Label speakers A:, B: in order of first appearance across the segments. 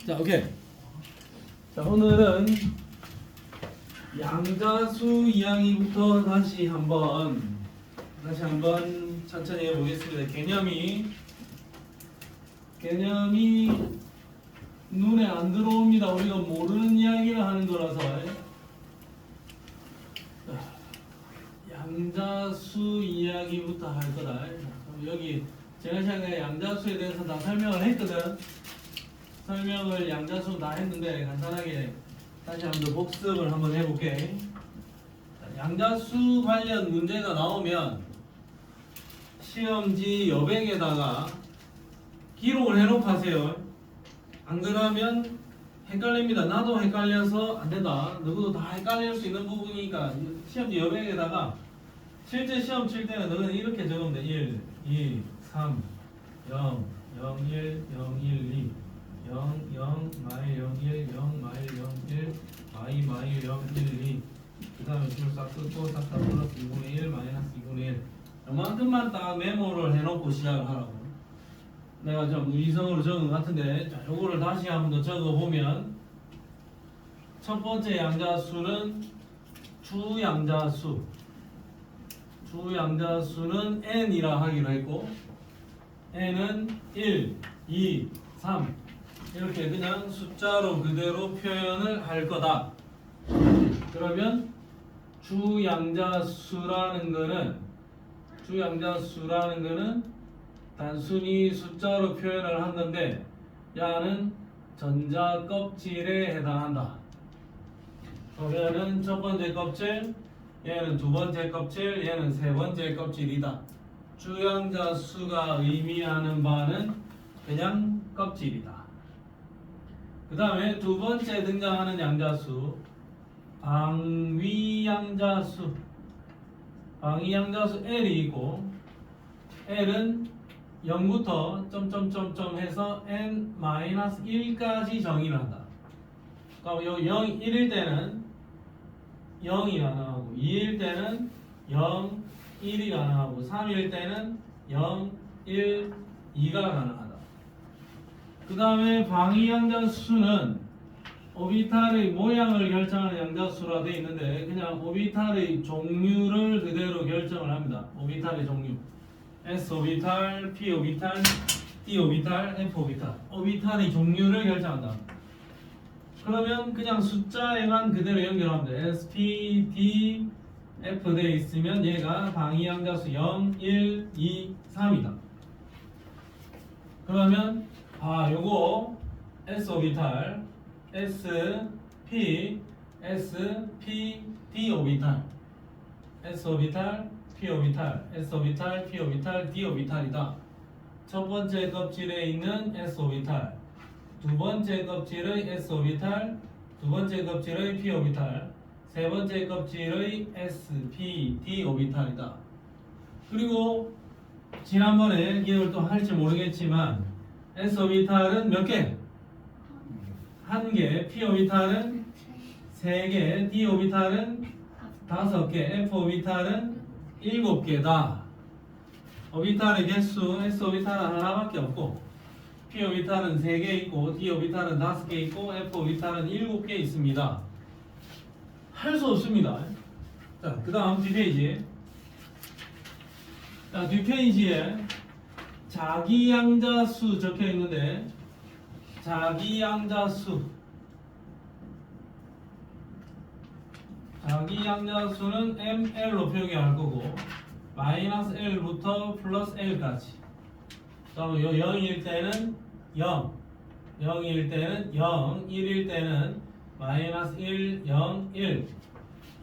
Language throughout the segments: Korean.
A: 자, 오케이. 자, 오늘은 양자수 이야기부터 다시 한번 천천히 해보겠습니다. 개념이 눈에 안 들어옵니다. 우리가 모르는 이야기를 하는 거라서. 양자수 이야기부터 할 거다. 여기 제가 생각에 양자수에 대해서 다 설명을 했거든. 설명을 양자수 다 했는데 간단하게 다시 한번 복습을 한번 해볼게. 양자수 관련 문제가 나오면 시험지 여백에다가 기록을 해놓으세요. 안 그러면 헷갈립니다. 나도 헷갈려서 안 된다. 누구도 다 헷갈릴 수 있는 부분이니까 시험지 여백에다가 실제 시험 칠 때는 너는 이렇게 적으면 돼. 1, 2, 3, 0, 0, 1, 0, 1, 2 0, 0, 마일 0, 1, 0, 마일 0, 1, 마일 0, 1, 2 그 다음에 줄 싹 끊고 싹 다 플러스 2분의 1, 마이너스 2분의 1 이만큼만 딱 메모를 해놓고 시작을 하라고. 내가 좀 이성으로 적은 것 같은데, 자, 요거를 다시 한번 더 적어보면 첫 번째 양자수는 주양자수는 n이라 하기로 했고, n은 1, 2, 3 이렇게 그냥 숫자로 그대로 표현을 할 거다. 그러면 주양자수라는 거는 단순히 숫자로 표현을 하는데 야는 전자 껍질에 해당한다. 그러면은 첫 번째 껍질, 얘는 두 번째 껍질, 얘는 세 번째 껍질이다. 주양자수가 의미하는 바는 그냥 껍질이다. 그 다음에 두 번째 등장하는 양자수 방위양자수 L이 있고, L은 0부터 점점점점 해서 n-1까지 정의를 한다. 그럼 요 0, 1일 때는 0이 가능하고, 2일 때는 0, 1이 가능하고, 3일 때는 0, 1, 2가 가능하다. 그 다음에 방위양자수는 오비탈의 모양을 결정하는 양자수라 되어 있는데 그냥 오비탈의 종류를 그대로 결정을 합니다. 오비탈의 종류 S오비탈, P오비탈, D오비탈, F오비탈 오비탈의 종류를 결정한다. 그러면 그냥 숫자에만 그대로 연결하면 돼. S, P, D, F 되어 있으면 얘가 방위양자수 0, 1, 2, 3이다. 그러면 요거 S오비탈 S, P, D 오비탈 S오비탈, P오비탈, S오비탈, P오비탈, D오비탈이다. 첫 번째 껍질에 있는 S오비탈, 두 번째 껍질의 S오비탈, 두 번째 껍질의 P오비탈, 세 번째 껍질의 S, P, D 오비탈이다. 그리고 지난번에 기억을 또 할지 모르겠지만 S오비탈은 몇 개? 1개, P오비탈은 3개, D오비탈은 5개, F오비탈은 7개다. 오비탈의 개수, S오비탈은 하나밖에 없고, P오비탈은 3개 있고, D오비탈은 5개 있고, F오비탈은 7개 있습니다. 할 수 없습니다. 자, 그 다음 뒷페이지. 자, 뒷페이지에 자기양자수 적혀 있는데, 자기양자수는 ML로 표기할 거고, 마이너스 L부터 플러스 L까지. 그다음에 0일 때는 0, 0일 때는 0, 1일 때는 마이너스 1, 0, 1,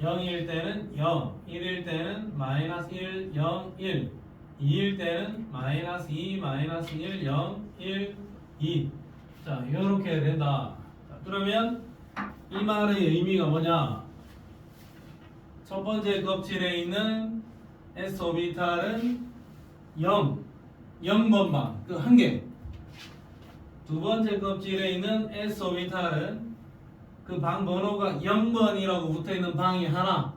A: 0일 때는 0, 1일 때는 마이너스 1, 0, 1, 2일 때는 마이너스 2, 마이너스 1, 0, 1, 2. 자, 이렇게 된다. 자, 그러면 이 말의 의미가 뭐냐? 첫 번째 껍질에 있는 S오비탈은 0번방, 그 한 개. 두 번째 껍질에 있는 S오비탈은 그 방 번호가 0번이라고 붙어 있는 방이 하나.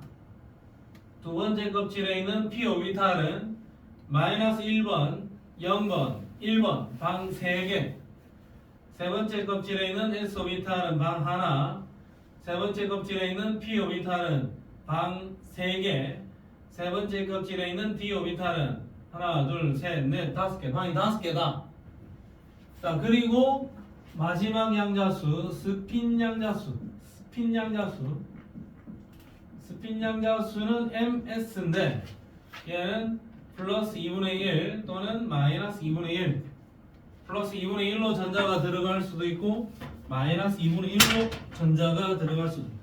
A: 두 번째 껍질에 있는 P오비탈은 마이너스 1번, 0번, 1번, 방 3개. 세 번째 껍질에 있는 s 오비탈은 방 하나, 세 번째 껍질에 있는 p 오비탈은 방 3개, 세 번째 껍질에 있는 d 오비탈은 하나, 둘, 셋, 넷, 5개, 방이 5개다. 자, 그리고 마지막 양자수 스핀 양자수는 MS인데 얘는 플러스 2분의 1 또는 마이너스 2분의 1, 플러스 2분의 1로 전자가 들어갈 수도 있고 마이너스 2분의 1로 전자가 들어갈 수도 있다.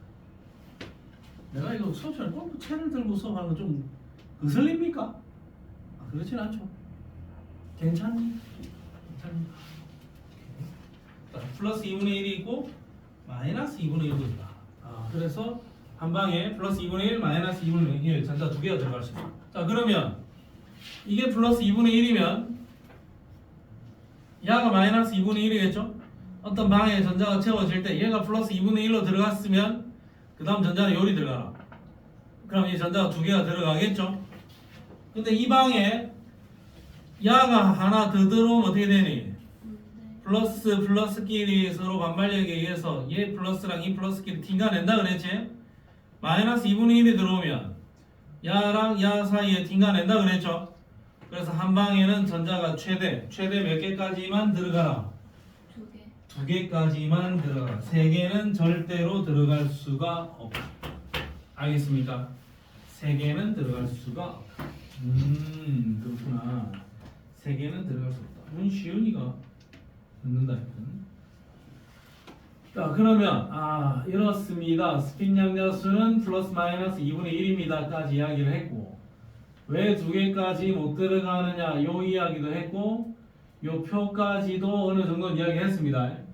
A: 내가 이거 수업 시간에 꼭 책을 들고 수업하는 거 좀 거슬립니까? 아, 그렇진 않죠. 괜찮니? 자, 플러스 2분의 1이 있고 마이너스 2분의 1도 있다. 그래서 한 방에 플러스 2분의 1, 마이너스 2분의 1 전자 두 개가 들어갈 수 있다. 자, 그러면 이게 플러스 2분의 1이면 야가 마이너스 2분의 1이겠죠? 어떤 방에 전자가 채워질 때 얘가 플러스 2분의 1로 들어갔으면 그 다음 전자는 요리 들어가라. 그럼 이 전자가 두 개가 들어가겠죠? 근데 이 방에 야가 하나 더 들어오면 어떻게 되니? 플러스끼리 서로 반발력에 의해서 얘 플러스랑 이 플러스끼리 튕겨낸다 그랬지? 마이너스 2분의 1이 들어오면 야랑 야 사이에 튕겨낸다 그랬죠? 그래서 한 방에는 전자가 최대 몇 개까지만 들어가라? 2 개까지만 들어가라. 3개는 절대로 들어갈 수가 없다. 알겠습니까? 3개는 들어갈 수가 없다. 그렇구나. 3개는 들어갈 수 없다. 쉬운이가 듣는다 했거든. 자, 그러면 이렇습니다. 스핀 양자수는 플러스 마이너스 2분의 1입니다까지 이야기를 했고, 왜 2개까지 못 들어가느냐 요 이야기도 했고, 요 표까지도 어느 정도 이야기했습니다.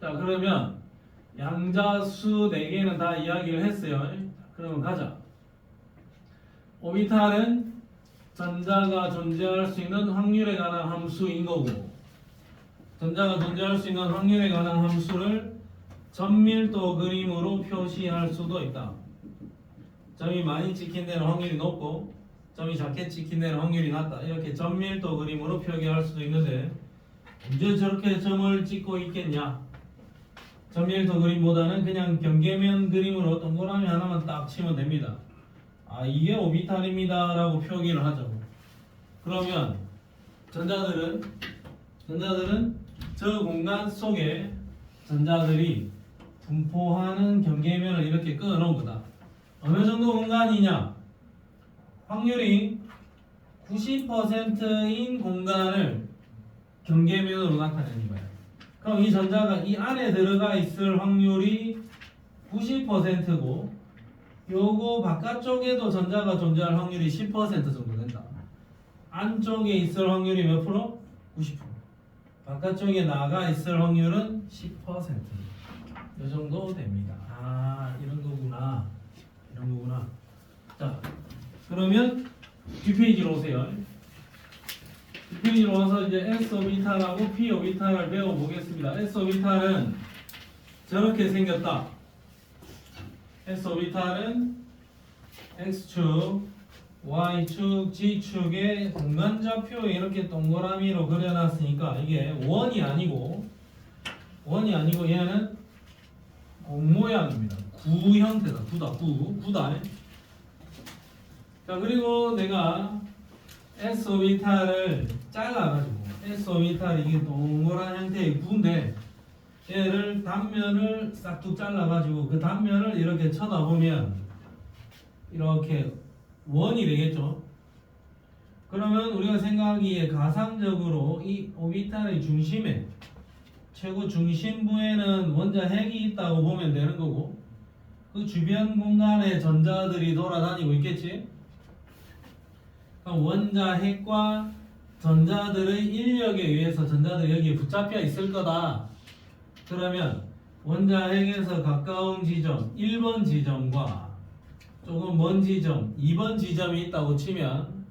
A: 자, 그러면 양자수 4개는 다 이야기를 했어요. 그러면 가자. 오비탈은 전자가 존재할 수 있는 확률에 관한 함수인 거고, 전자가 존재할 수 있는 확률에 관한 함수를 전밀도 그림으로 표시할 수도 있다. 점이 많이 찍힌 데는 확률이 높고 점이 작게 찍힌 데는 확률이 낮다. 이렇게 전밀도 그림으로 표기할 수도 있는데 언제 저렇게 점을 찍고 있겠냐? 전밀도 그림보다는 그냥 경계면 그림으로 동그라미 하나만 딱 치면 됩니다. 이게 오비탈입니다 라고 표기를 하죠. 그러면 전자들은 저 공간 속에 전자들이 분포하는 경계면을 이렇게 끊어놓은 거다. 어느 정도 공간이냐? 확률이 90%인 공간을 경계면으로 나타내는 거예요. 그럼 이 전자가 이 안에 들어가 있을 확률이 90%고 요거 바깥쪽에도 전자가 존재할 확률이 10% 정도 된다. 안쪽에 있을 확률이 몇 프로? 90%. 바깥쪽에 나가 있을 확률은 10%. 이 정도 됩니다. 이런 거구나. 자, 그러면 뒷페이지로 오세요. 뒷페이지로 와서 이제 S 오비탈하고 P 오비탈을 배워보겠습니다. S 오비탈은 저렇게 생겼다. S 오비탈은 X축, Y축, G축의 공간좌표에 이렇게 동그라미로 그려놨으니까 이게 원이 아니고 얘는 공 모양입니다. 구 형태다. 구다. 자, 그리고 내가 S 오비탈을 잘라가지고 S 오비탈이 이게 동그란 형태의 구인데 얘를 단면을 싹둑 잘라가지고 그 단면을 이렇게 쳐다보면 이렇게 원이 되겠죠. 그러면 우리가 생각하기에 가상적으로 이 오비탈의 중심에 최고 중심부에는 원자 핵이 있다고 보면 되는 거고 그 주변 공간에 전자들이 돌아다니고 있겠지. 그럼 원자 핵과 전자들의 인력에 의해서 전자들이 여기에 붙잡혀 있을 거다. 그러면 원자 핵에서 가까운 지점 1번 지점과 조금 먼 지점 2번 지점이 있다고 치면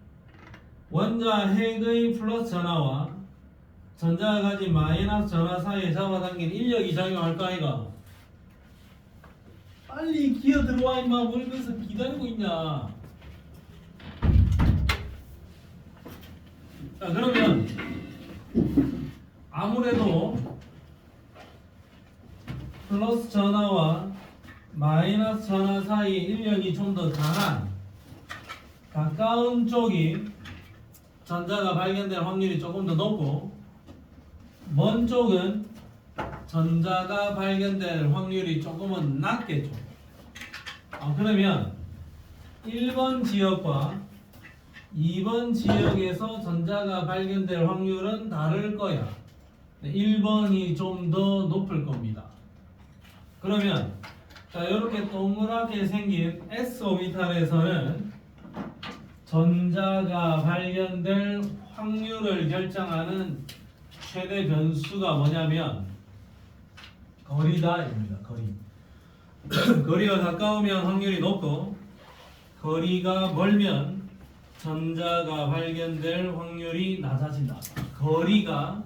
A: 원자 핵의 플러스 전하와 전자가 가진 마이너스 전하 사이에 잡아당긴 인력이 작용할까 아이가? 빨리 기어 들어와 임마. 뭘 그래서 기다리고 있냐. 자, 그러면 아무래도 플러스 전하와 마이너스 전하 사이 인력이 좀 더 강한 가까운 쪽이 전자가 발견될 확률이 조금 더 높고 먼 쪽은 전자가 발견될 확률이 조금은 낮겠죠. 그러면 1번 지역과 2번 지역에서 전자가 발견될 확률은 다를 거야. 1번이 좀 더 높을 겁니다. 그러면 자, 이렇게 동그랗게 생긴 s 오비탈에서는 전자가 발견될 확률을 결정하는 최대 변수가 뭐냐면 거리다입니다. 거리. 거리가 가까우면 확률이 높고 거리가 멀면 전자가 발견될 확률이 낮아진다. 거리가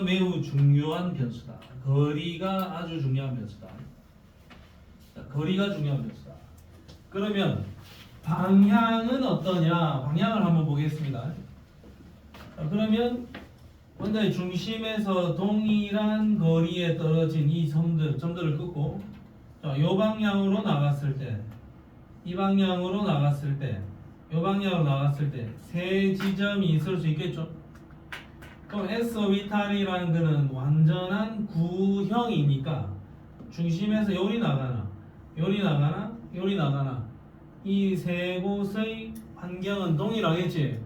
A: 매우 중요한 변수다. 거리가 아주 중요한 변수다. 자, 거리가 중요한 변수다. 그러면 방향은 어떠냐? 방향을 한번 보겠습니다. 자, 그러면 원자의 중심에서 동일한 거리에 떨어진 이 점들을 긋고 자, 이 방향으로 나갔을 때, 이 방향으로 나갔을 때, 이 방향으로 나갔을 때 세 지점이 있을 수 있겠죠? 그럼 S 오비탈이라는 거는 완전한 구형이니까 중심에서 요리 나가나 이 세 곳의 환경은 동일하겠지.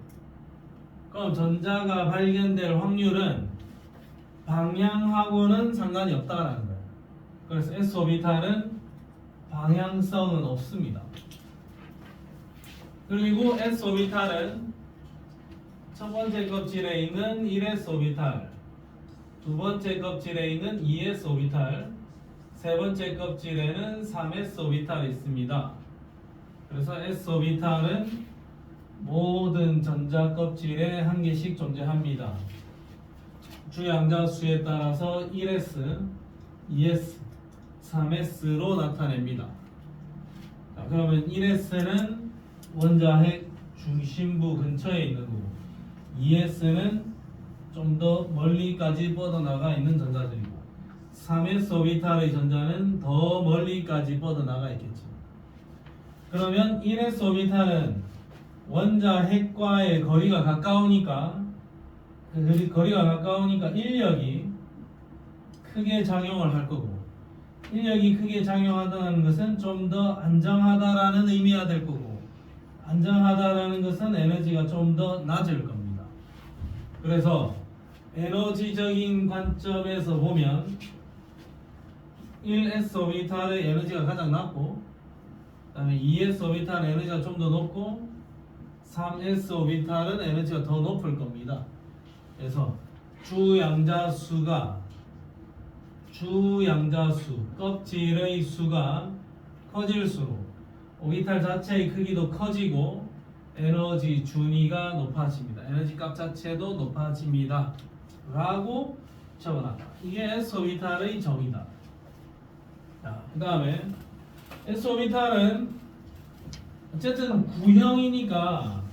A: 그럼 전자가 발견될 확률은 방향하고는 상관이 없다라는 거예요. 그래서 S 오비탈은 방향성은 없습니다. 그리고 S 오비탈은 첫 번째 껍질에 있는 1s 오비탈, 두 번째 껍질에 있는 2s 오비탈, 세 번째 껍질에는 3s 오비탈이 있습니다. 그래서 s 오비탈은 모든 전자 껍질에 한 개씩 존재합니다. 주양자 수에 따라서 1s, 2s, 3s로 나타냅니다. 자, 그러면 1s는 원자핵 중심부 근처에 있는 거고 2s는 좀 더 멀리까지 뻗어나가 있는 전자들이고 3s 오비탈의 전자는 더 멀리까지 뻗어나가 있겠지. 그러면 1s 오비탈은 원자핵과의 거리가 가까우니까 거리가 가까우니까 인력이 크게 작용을 할 거고 인력이 크게 작용한다는 것은 좀 더 안정하다라는 의미가 될 거고 안정하다라는 것은 에너지가 좀 더 낮을 겁니다. 그래서 에너지적인 관점에서 보면 1s 오비탈의 에너지가 가장 낮고 그 다음에 2s 오비탈의 에너지가 좀 더 높고 3s 오비탈은 에너지가 더 높을 겁니다. 그래서 주양자수 껍질의 수가 커질수록 오비탈 자체의 크기도 커지고 에너지 준위가 높아집니다. 에너지 값 자체도 높아집니다. 라고 적어놨다. 이게 S 오비탈의 정의다. 그 다음에 S 오비탈은 어쨌든 구형이니까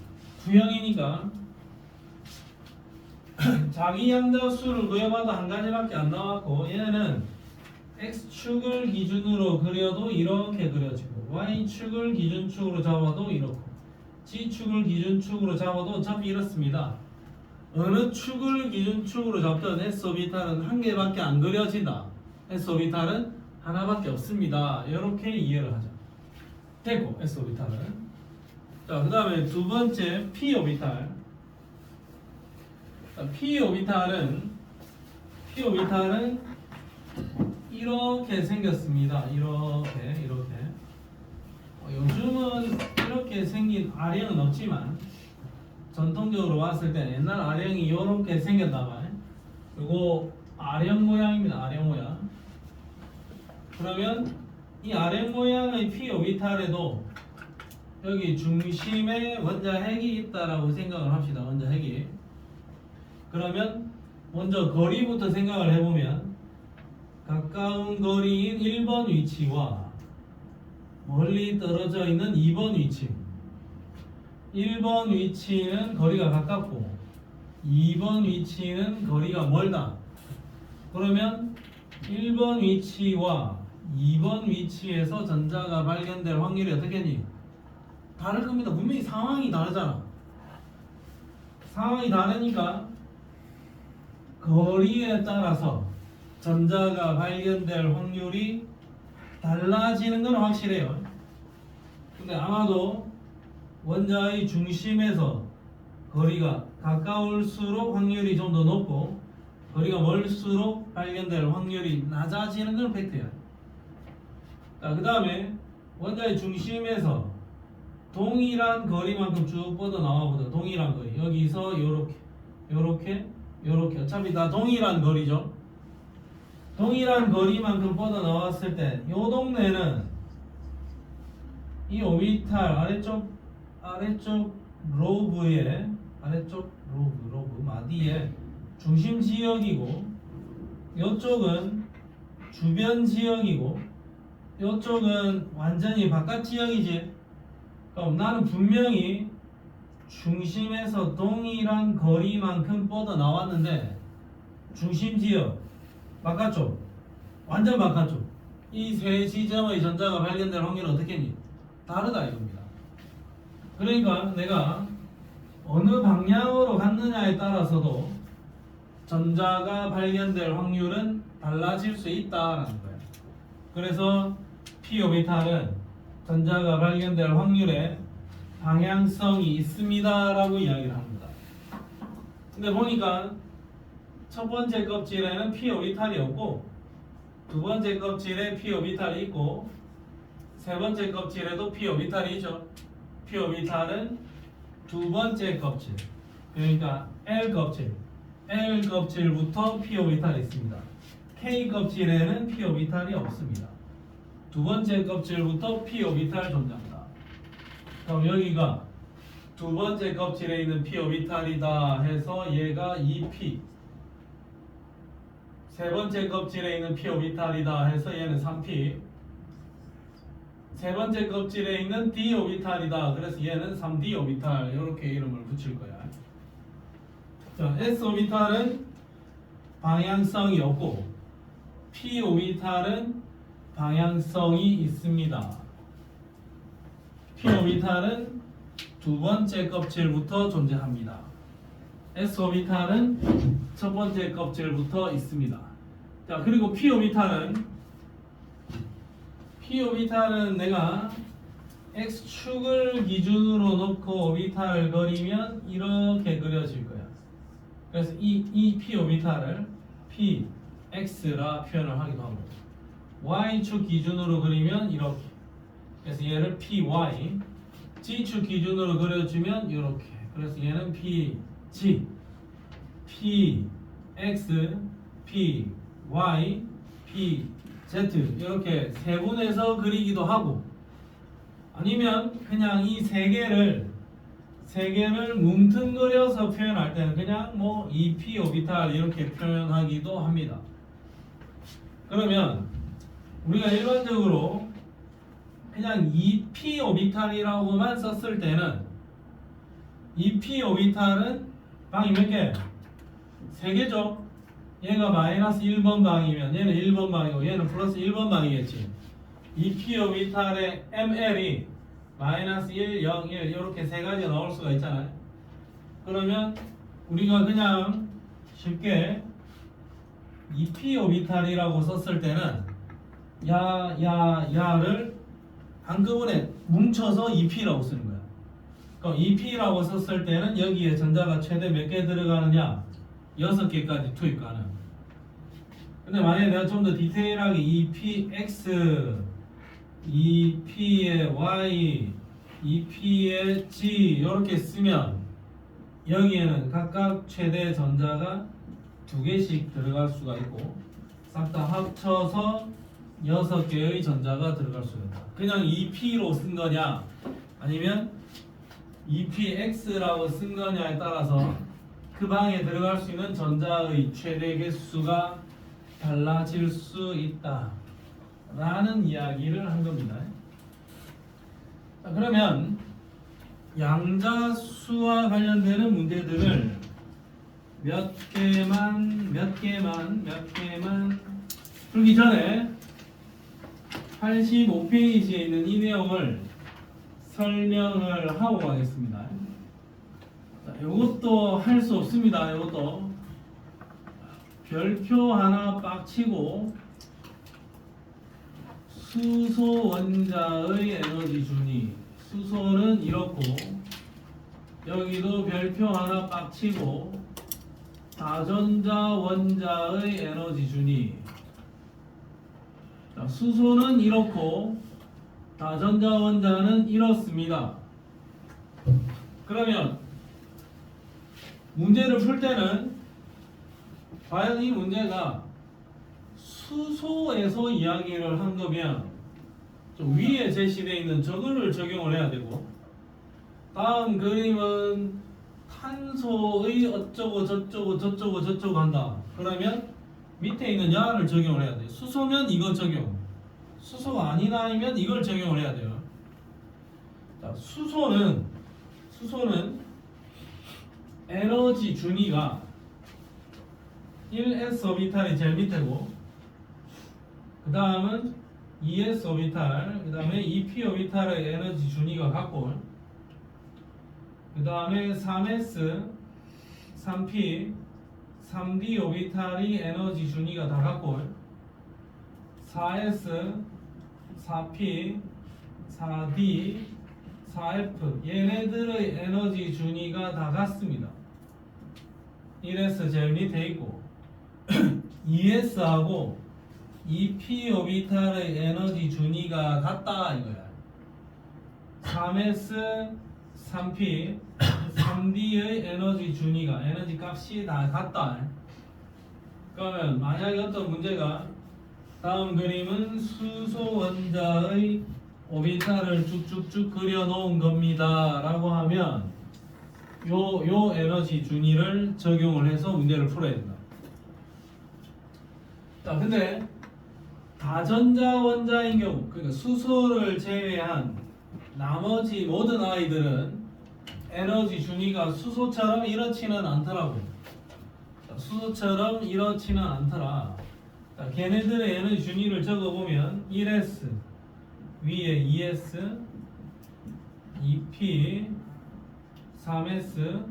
A: 자기 양자수를 구해봐도 한 가지밖에 안 나왔고 얘는 X축을 기준으로 그려도 이렇게 그려지고 Y축을 기준축으로 잡아도 이렇고 G축을 기준축으로 잡아도 어차피 이렇습니다. 어느 축을 기준축으로 잡든 S 오비탈은 한 개밖에 안 그려진다. S 오비탈은 하나밖에 없습니다. 이렇게 이해를 하죠. 됐고 S 오비탈은 자, 그 다음에 두 번째 P 오비탈. P 오비탈은 이렇게 생겼습니다. 이렇게 요즘은 이렇게 생긴 R형은 없지만 전통적으로 봤을 때 옛날 R형이 이렇게 생겼나봐요. 그리고 R형 모양입니다. R형 모양. 그러면 이 R형 모양의 P 오비탈에도 여기 중심에 원자핵이 있다라고 생각을 합시다. 원자핵이. 그러면 먼저 거리부터 생각을 해보면 가까운 거리인 1번 위치와 멀리 떨어져 있는 2번 위치 1번 위치는 거리가 가깝고 2번 위치는 거리가 멀다. 그러면 1번 위치와 2번 위치에서 전자가 발견될 확률이 어떻겠니? 다를 겁니다. 분명히 상황이 다르잖아. 상황이 다르니까 거리에 따라서 전자가 발견될 확률이 달라지는 건 확실해요. 근데 아마도 원자의 중심에서 거리가 가까울수록 확률이 좀 더 높고 거리가 멀수록 발견될 확률이 낮아지는 건 팩트야. 자, 그 다음에 원자의 중심에서 동일한 거리만큼 쭉 뻗어 나와보자. 동일한 거리. 여기서 요렇게, 요렇게, 요렇게. 어차피 다 동일한 거리죠. 동일한 거리만큼 뻗어 나왔을 때, 요 동네는 이 오비탈 아래쪽 로브의 아래쪽 로브 마디의 중심 지역이고, 요쪽은 주변 지역이고, 요쪽은 완전히 바깥 지역이지. 그럼 나는 분명히 중심에서 동일한 거리만큼 뻗어 나왔는데 중심 지역 바깥쪽 완전 바깥쪽 이 세 지점의 전자가 발견될 확률은 어떻겠니? 다르다 이겁니다. 그러니까 내가 어느 방향으로 갔느냐에 따라서도 전자가 발견될 확률은 달라질 수 있다라는 거예요. 그래서 p 오비탈은 전자가 발견될 확률에 방향성이 있습니다라고 이야기를 합니다. 근데 보니까 첫 번째 껍질에는 p 오비탈이 없고 두 번째 껍질에 p 오비탈이 있고 세 번째 껍질에도 p 오비탈이 있죠. p 오비탈은 두 번째 껍질, 그러니까 L 껍질부터 p 오비탈이 있습니다. K 껍질에는 p 오비탈이 없습니다. 두 번째 껍질부터 p 오비탈 존재합니다. 그럼 여기가 두 번째 껍질에 있는 p 오비탈이다 해서 얘가 2p. 세 번째 껍질에 있는 p 오비탈이다 해서 얘는 3p. 세 번째 껍질에 있는 d 오비탈이다. 그래서 얘는 3d 오비탈. 이렇게 이름을 붙일 거야. 자, s 오비탈은 방향성이 없고 p 오비탈은 방향성이 있습니다. p 오비탈은 두 번째 껍질부터 존재합니다. s 오비탈은 첫 번째 껍질부터 있습니다. 자, 그리고 p 오비탈은 내가 x축을 기준으로 놓고 오비탈을 그리면 이렇게 그려질 거야. 그래서 이 p 오비탈을 px라 표현을 하기도 하고 y축 기준으로 그리면 이렇게. 그래서 얘를 py, g축 기준으로 그려주면 이렇게. 그래서 얘는 pg, px, py, pz 이렇게 세분해서 그리기도 하고 아니면 그냥 이 세 개를 뭉뚱그려서 표현할 때는 그냥 뭐 2p 오비탈 이렇게 표현하기도 합니다. 그러면 우리가 일반적으로 그냥 2p 오비탈이라고만 썼을 때는 2p 오비탈은 방이 몇 개? 3개죠. 얘가 마이너스 1번 방이면 얘는 1번 방이고 얘는 플러스 1번 방이겠지. 2p 오비탈의 ml이 마이너스 1, 0, 1 이렇게 세 가지가 나올 수가 있잖아요. 그러면 우리가 그냥 쉽게 2p 오비탈이라고 썼을 때는 야를 한꺼번에 뭉쳐서 2p라고 쓰는 거야. 그럼 2p라고 썼을 때는 여기에 전자가 최대 몇 개 들어가느냐? 6개까지 투입 가능. 근데 만약에 내가 좀 더 디테일하게 2px, 2p의 y, 2p의 g 이렇게 쓰면 여기에는 각각 최대 전자가 2개씩 들어갈 수가 있고 싹 다 합쳐서 6개의 전자가 들어갈 수가 있다. 그냥 2p로 쓴 거냐 아니면 2px라고 쓴 거냐에 따라서 그 방에 들어갈 수 있는 전자의 최대 개수가 달라질 수 있다 라는 이야기를 한 겁니다. 자, 그러면 양자수와 관련되는 문제들을 몇 개만 풀기 전에 85페이지에 있는 이 내용을 설명을 하고 가겠습니다. 이것도 할 수 없습니다. 이것도 별표 하나 빡치고 수소 원자의 에너지 준위, 수소는 이렇고 여기도 별표 하나 빡치고 다전자 원자의 에너지 준위. 자, 수소는 이렇고 다전자 원자는 이렇습니다. 그러면 문제를 풀 때는 과연 이 문제가 수소에서 이야기를 한 거면 좀 위에 제시되어 있는 저거를 적용을 해야 되고, 다음 그림은 탄소의 어쩌고 저쩌고 저쩌고 저쩌고 한다. 그러면 밑에 있는 야를 적용을 해야 돼요. 수소면 이거 적용, 수소가 아니다면 이걸 적용을 해야 돼요. 자, 수소는 에너지 준위가 1s 오비탈이 제일 밑에고, 그 다음은 2s 오비탈, 그 다음에 2p 오비탈의 에너지 준위가 같고, 그 다음에 3s, 3p, 3d 오비탈이 에너지 준위가 다 같고, 4s, 4p, 4d, 4f 얘네들의 에너지 준위가 다 같습니다. 1s 제일 밑에 있고 2s하고 2p 오비탈의 에너지 준위가 같다 이거야. 3s, 3p, 3d의 에너지 준위가, 에너지 값이 다 같다. 그러면 만약에 어떤 문제가 다음 그림은 수소 원자의 오비탈을 쭉쭉쭉 그려 놓은 겁니다 라고 하면 요 에너지 준위를 적용을 해서 문제를 풀어야 된다. 자, 근데 다전자 원자인 경우, 그러니까 수소를 제외한 나머지 모든 아이들은 에너지 준위가 수소처럼 이렇지는 않더라고. 자, 수소처럼 이렇지는 않더라. 자, 걔네들의 에너지 준위를 적어보면 1s 위에 2s, 2p, 3s,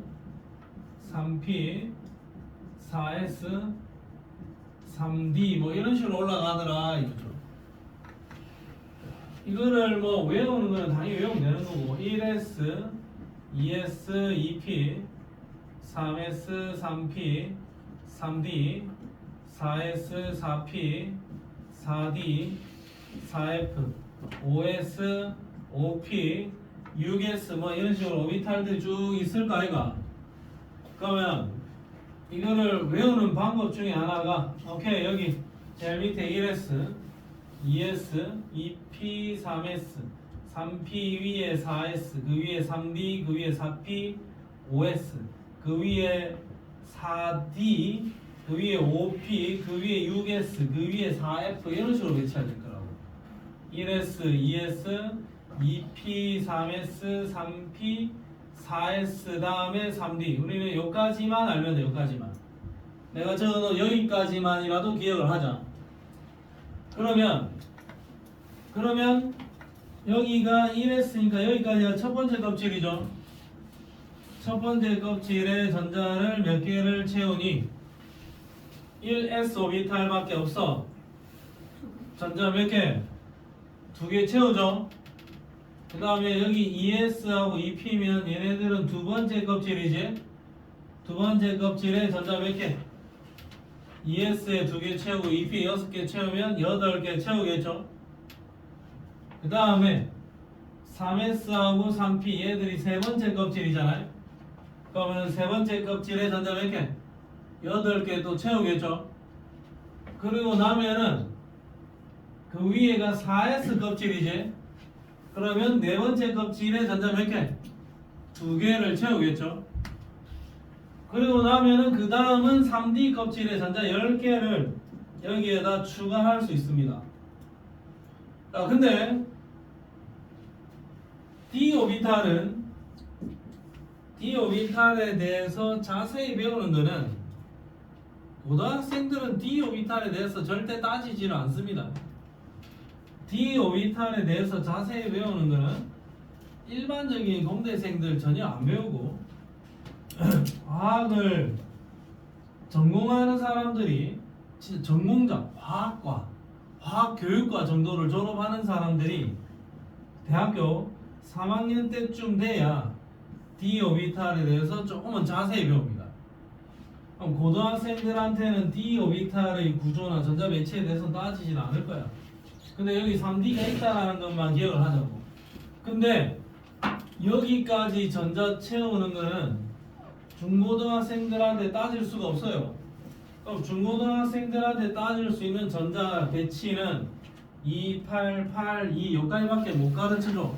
A: 3p, 4s, 3d 뭐 이런 식으로 올라가더라 이거죠. 이거를 뭐 외우는 거는 당연히 외우면 되는 거고, 1s, 2s, 2p, 3s, 3p, 3d, 4s, 4p, 4d, 4f, 5s, 5p, 6s 뭐 이런 식으로 오비탈들이 쭉 있을 거 아이가. 그러면 이거를 외우는 방법 중에 하나가, 오케이, 여기 제일 밑에 1s, 2s, 2p, 3s, 3p 위에 4s, 그 위에 3d, 그 위에 4p, 5s, 그 위에 4d, 그 위에 5p, 그 위에 6s, 그 위에 4f 이런 식으로 외쳐야 될 거라고. 1s, 2s, 2p, 3s, 3p, 4s 다음에 3d. 우리는 여기까지만 알면 돼. 여기까지만. 내가 적어놓은 여기까지만이라도 기억을 하자. 그러면 여기가 1s니까 여기까지가 첫 번째 껍질이죠. 첫 번째 껍질에 전자를 몇 개를 채우니 1s 오비탈밖에 없어. 전자 몇 개? 2개 채우죠. 그 다음에 여기 2s하고 2p면 얘네들은 두 번째 껍질이지. 두 번째 껍질에 전자 몇 개? 2s에 2개 채우고 2p 6개 채우면 8개 채우겠죠. 그 다음에 3s하고 3p 얘들이 세 번째 껍질이잖아요. 그러면 세 번째 껍질에 전자 몇 개? 8개 또 채우겠죠. 그리고 나면은 그 위에가 4s 껍질이지. 그러면 네 번째 껍질에 전자 몇 개? 2개를 채우겠죠. 그리고 나면은 그 다음은 3D 껍질에 전자 10개를 여기에다 추가할 수 있습니다. 자, 근데 d 오비탈에 대해서 자세히 배우는 거는 고등학생들은 d 오비탈에 대해서 절대 따지지를 않습니다. d 오비탈에 대해서 자세히 배우는 거는 일반적인 공대생들 전혀 안 배우고 과학을 전공하는 사람들이 진짜 전공자, 과학과 과학교육과 정도를 졸업하는 사람들이 대학교 3학년 때쯤 돼야 d 오비탈에 대해서 조금은 자세히 배웁니다. 그럼 고등학생들한테는 d 오비탈의 구조나 전자 매체에 대해서 따지진 않을 거야. 근데 여기 3D가 있다라는 것만 기억을 하자고. 근데 여기까지 전자 채우는 거는 중고등학생들한테 따질 수가 없어요. 그럼 중고등학생들한테 따질 수 있는 전자 배치는 2, 8, 8, 2 여기까지밖에 못 가르쳐줘.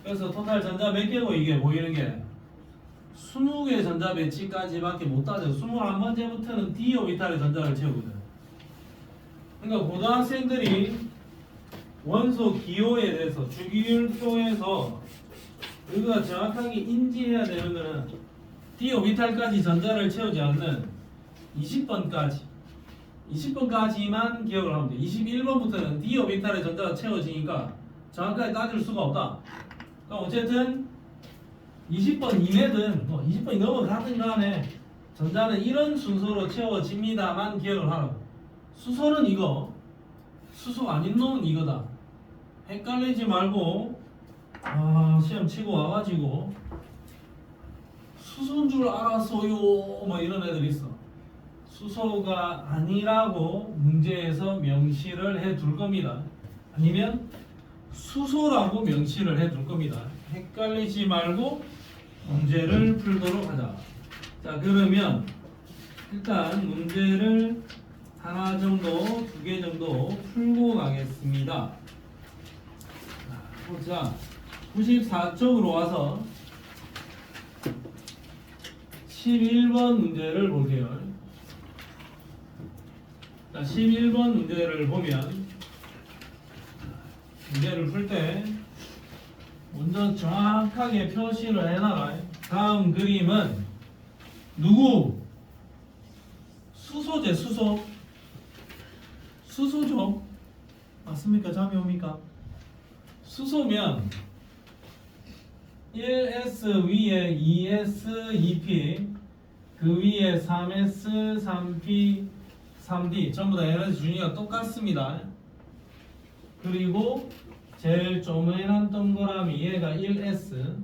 A: 그래서 토탈 전자 몇 개고 이게 보이는 게 20개 전자 배치까지밖에 못 따져. 21번째부터는 d 오비탈의 전자를 채우거든. 그러니까 고등학생들이 원소 기호에 대해서 주기율표에서 우리가 정확하게 인지해야 되는 거는 d 오비탈까지 전자를 채우지 않는 20번까지만 기억을 하면 돼. 21번부터는 d 오비탈의 전자가 채워지니까 정확하게 따질 수가 없다. 그럼 어쨌든 20번 이내든 20번이 넘어가든 간에 전자는 이런 순서로 채워집니다만 기억을 하라고. 수소는 이거, 수소 아닌 놈은 이거다. 헷갈리지 말고 시험 치고 와가지고 수소인 줄 알았어요 막 이런 애들 있어. 수소가 아니라고 문제에서 명시를 해 둘 겁니다. 아니면 수소라고 명시를 해 둘 겁니다. 헷갈리지 말고 문제를 풀도록 하자. 자, 그러면 일단 문제를 하나 정도, 2개 정도 풀고 가겠습니다. 자, 94쪽으로 와서 11번 문제를 볼게요. 자, 11번 문제를 보면 문제를 풀 때 먼저 정확하게 표시를 해놔라. 다음 그림은 누구? 수소제, 수소. 수소죠? 맞습니까? 잠이 옵니까? 수소면 1s 위에 2s 2p 그 위에 3s 3p 3d 전부 다 에너지 준위가 똑같습니다. 그리고 제일 조그만한 동그라미 얘가 1s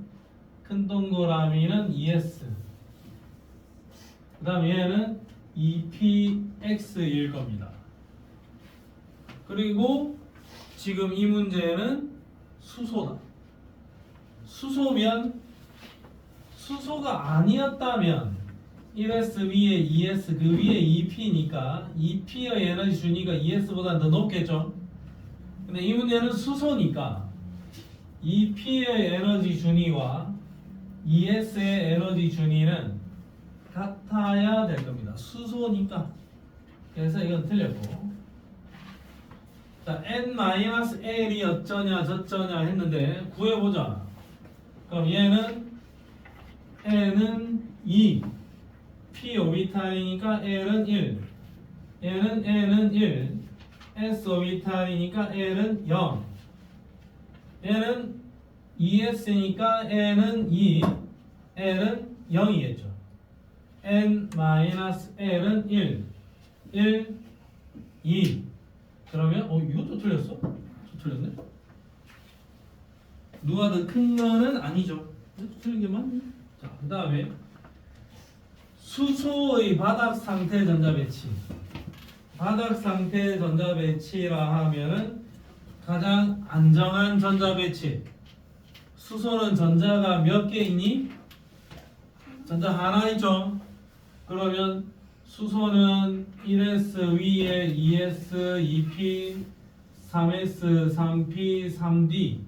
A: 큰 동그라미는 2s 그 다음 얘는 2px일 겁니다. 그리고 지금 이 문제는 수소다. 수소면 수소가 아니었다면 1s 위에 2s 그 위에 2p니까 2p의 에너지 준위가 2s보다 더 높겠죠. 근데 이 문제는 수소니까 2p의 에너지 준위와 2s의 에너지 준위는 같아야 될 겁니다. 수소니까. 그래서 이건 틀렸고. 자, n-l이 어쩌냐 저쩌냐 했는데 구해보자. 그럼 얘는 n은 2 p 오비탈이니까 l은 1 얘는 n은 1 s 오비탈이니까 l은 0 얘는 2s니까 n은 2 l은 0이겠죠. n-l은 1 1 2 그러면 이것도 틀렸어? 틀렸네. 누가 더 큰 거는 아니죠. 이것도 틀린 게 맞네. 자, 그 다음에 수소의 바닥 상태 전자 배치. 바닥 상태 전자 배치라 하면은 가장 안정한 전자 배치. 수소는 전자가 몇 개 있니? 전자 하나 있죠. 그러면 수소는 1s 위에 2s 2p 3s 3p 3d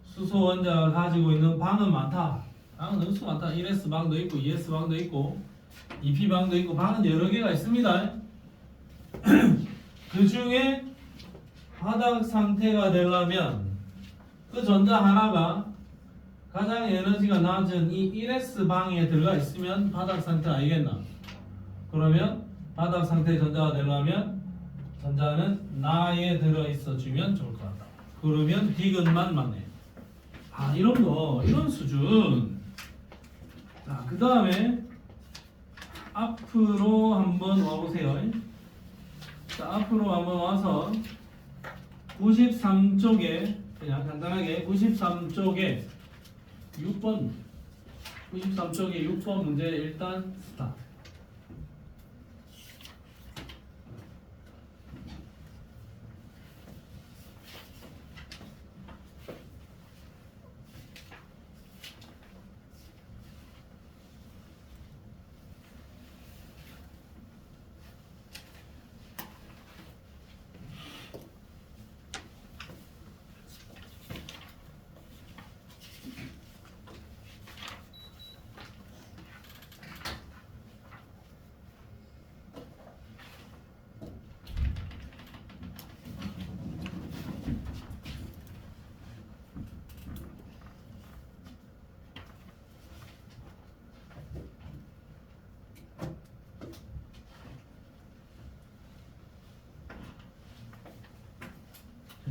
A: 수소 원자가 가지고 있는 방은 많다. 방은 엄청 많다. 1s 방도 있고 2s 방도 있고 2p 방도 있고 방은 여러 개가 있습니다. 그 중에 바닥 상태가 되려면 그 전자 하나가 가장 에너지가 낮은 이 1s 방에 들어가 있으면 바닥 상태 아니겠나? 그러면 바닥 상태 전자가 되려면 전자는 나에 들어있어 주면 좋을 것 같다. 그러면 디귿만 맞네. 아, 이런 거, 이런 수준. 자, 그 다음에 앞으로 한번 와보세요. 자, 앞으로 한번 와서 93쪽에 그냥 간단하게 93쪽에 6번 93쪽에 6번 문제 일단 스타트.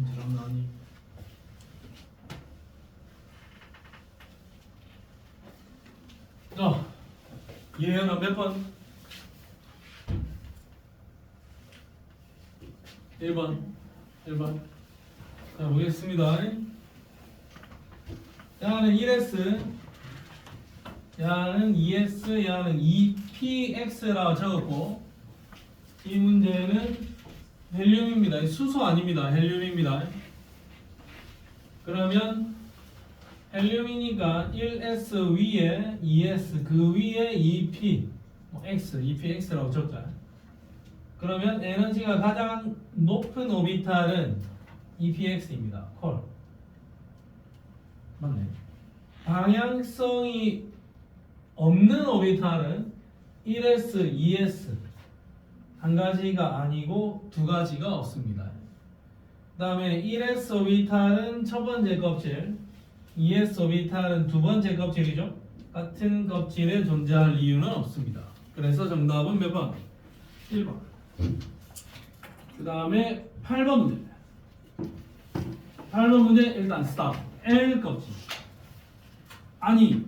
A: 현재랑 나니 자, 예형은 몇 번? 1번 자, 보겠습니다. 야는 1S 야는 2S 야는 2PX라고 적었고 이 문제는 헬륨입니다. 수소 아닙니다. 헬륨입니다. 그러면 헬륨이니까 1S 위에 2S 그 위에 2P X 2PX라고 적자. 그러면 에너지가 가장 높은 오비탈은 2PX입니다. 콜. 맞네. 방향성이 없는 오비탈은 1S, 2S 한 가지가 아니고 두 가지가 없습니다. 그 다음에 1S 오비탈은 첫 번째 껍질, 2S 오비탈은 두 번째 껍질이죠. 같은 껍질에 존재할 이유는 없습니다. 그래서 정답은 몇 번? 1번. 그 다음에 8번 문제. 8번 문제 일단 스탑. L 껍질. 아니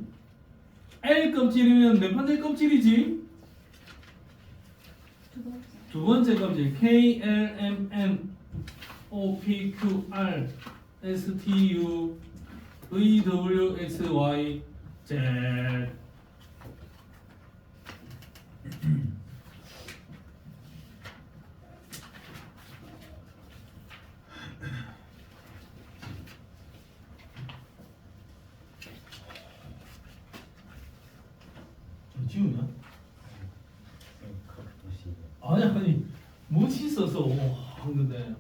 A: L 껍질이면 몇 번째 껍질이지? 두 번째 껍질 K, L, M, N, O, P, Q, R, S, T, U, V, W, X, Y, Z. 지우냐? 아니 못이 있어서 근데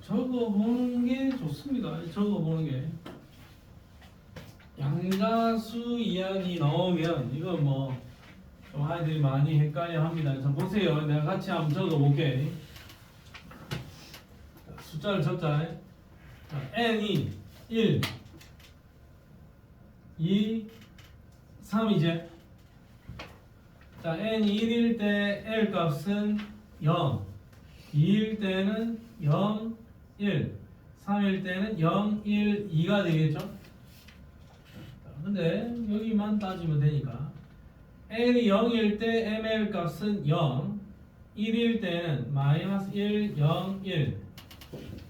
A: 적어보는 게 좋습니다. 적어보는 게 양자수 이야기 나오면 이거 좀 아이들이 많이 헷갈려 합니다. 그래서 보세요. 내가 같이 한번 적어볼게. 숫자를 적자. n이 1, 2, 3이제. 자, n이 1일 때 L 값은 0, 2일 때는 0, 1, 3일 때는 0, 1, 2가 되겠죠? 근데 여기만 따지면 되니까 L이 0일 때 ML 값은 0, 1일 때는 마이너스 1, 0, 1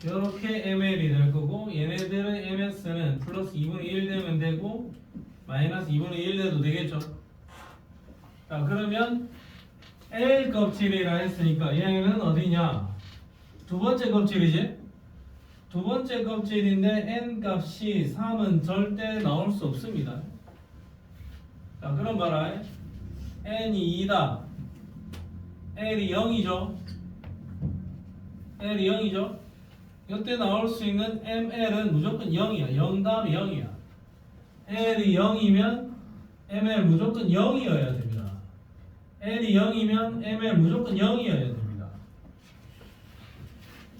A: 이렇게 ML이 될 거고 얘네들은 MS는 플러스 2분의 1 되면 되고 마이너스 2분의 1 돼도 되겠죠? 자, 그러면 L 껍질이라 했으니까 얘는 어디냐? 두 번째 껍질이지? 두 번째 껍질인데 n 값이 3은 절대 나올 수 없습니다. 자, 그럼 봐라. n이 2다. l이 0이죠. l이 0이죠. 이때 나올 수 있는 ml은 무조건 0이야. 0 다음에 0이야. l이 0이면 ml 무조건 0이어야 됩니다. l이 0이면 ml 무조건 0이어야 됩니다.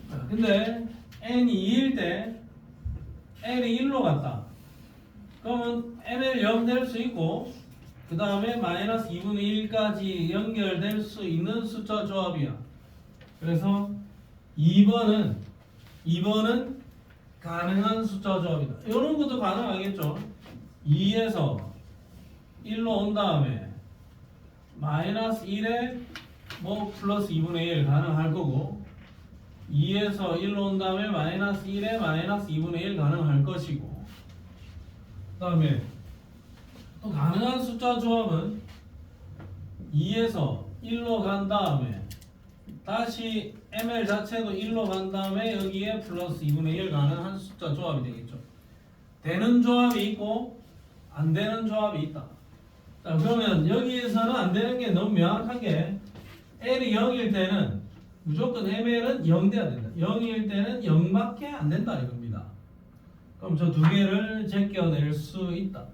A: 자, 근데 n이 2일 때 l이 1로 갔다. 그러면 ml 0 될 수 있고 그 다음에 마이너스 2분의 1까지 연결될 수 있는 숫자 조합이야. 그래서 2번은 가능한 숫자 조합이다. 이런 것도 가능하겠죠. 2에서 1로 온 다음에 마이너스 1에 뭐 플러스 2분의 1 가능할 거고 2에서 1로 온 다음에 마이너스 1에 마이너스 2분의 1 가능할 것이고 그 다음에 또 가능한 숫자 조합은 2에서 1로 간 다음에 다시 ml 자체도 1로 간 다음에 여기에 플러스 2분의 1 가능한 숫자 조합이 되겠죠. 되는 조합이 있고 안 되는 조합이 있다. 자, 그러면 여기에서는 안 되는 게 너무 명확하게 L이 0일 때는 무조건 ml은 0 돼야 된다. 0일 때는 0밖에 안 된다 이겁니다. 그럼 저 두 개를 제껴낼 수 있다.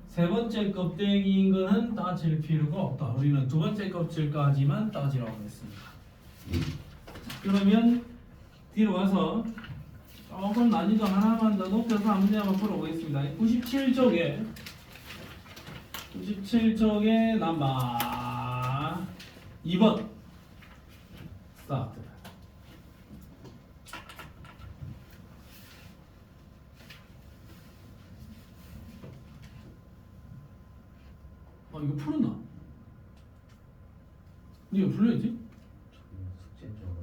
A: 세 번째 껍데기인 거는 따질 필요가 없다. 우리는 두 번째 껍질까지만 따지라고 했습니다. 그러면 뒤로 가서 조금 난이도 하나만 더 높여서 한 문제 한번 풀어보겠습니다. 97쪽에 남바 2번 스타트. 이거 풀었나? 이거 풀려야지?
B: 숙제 쪽으로.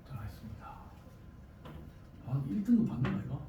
A: 잘했습니다. 1등급 받는 거 아이가?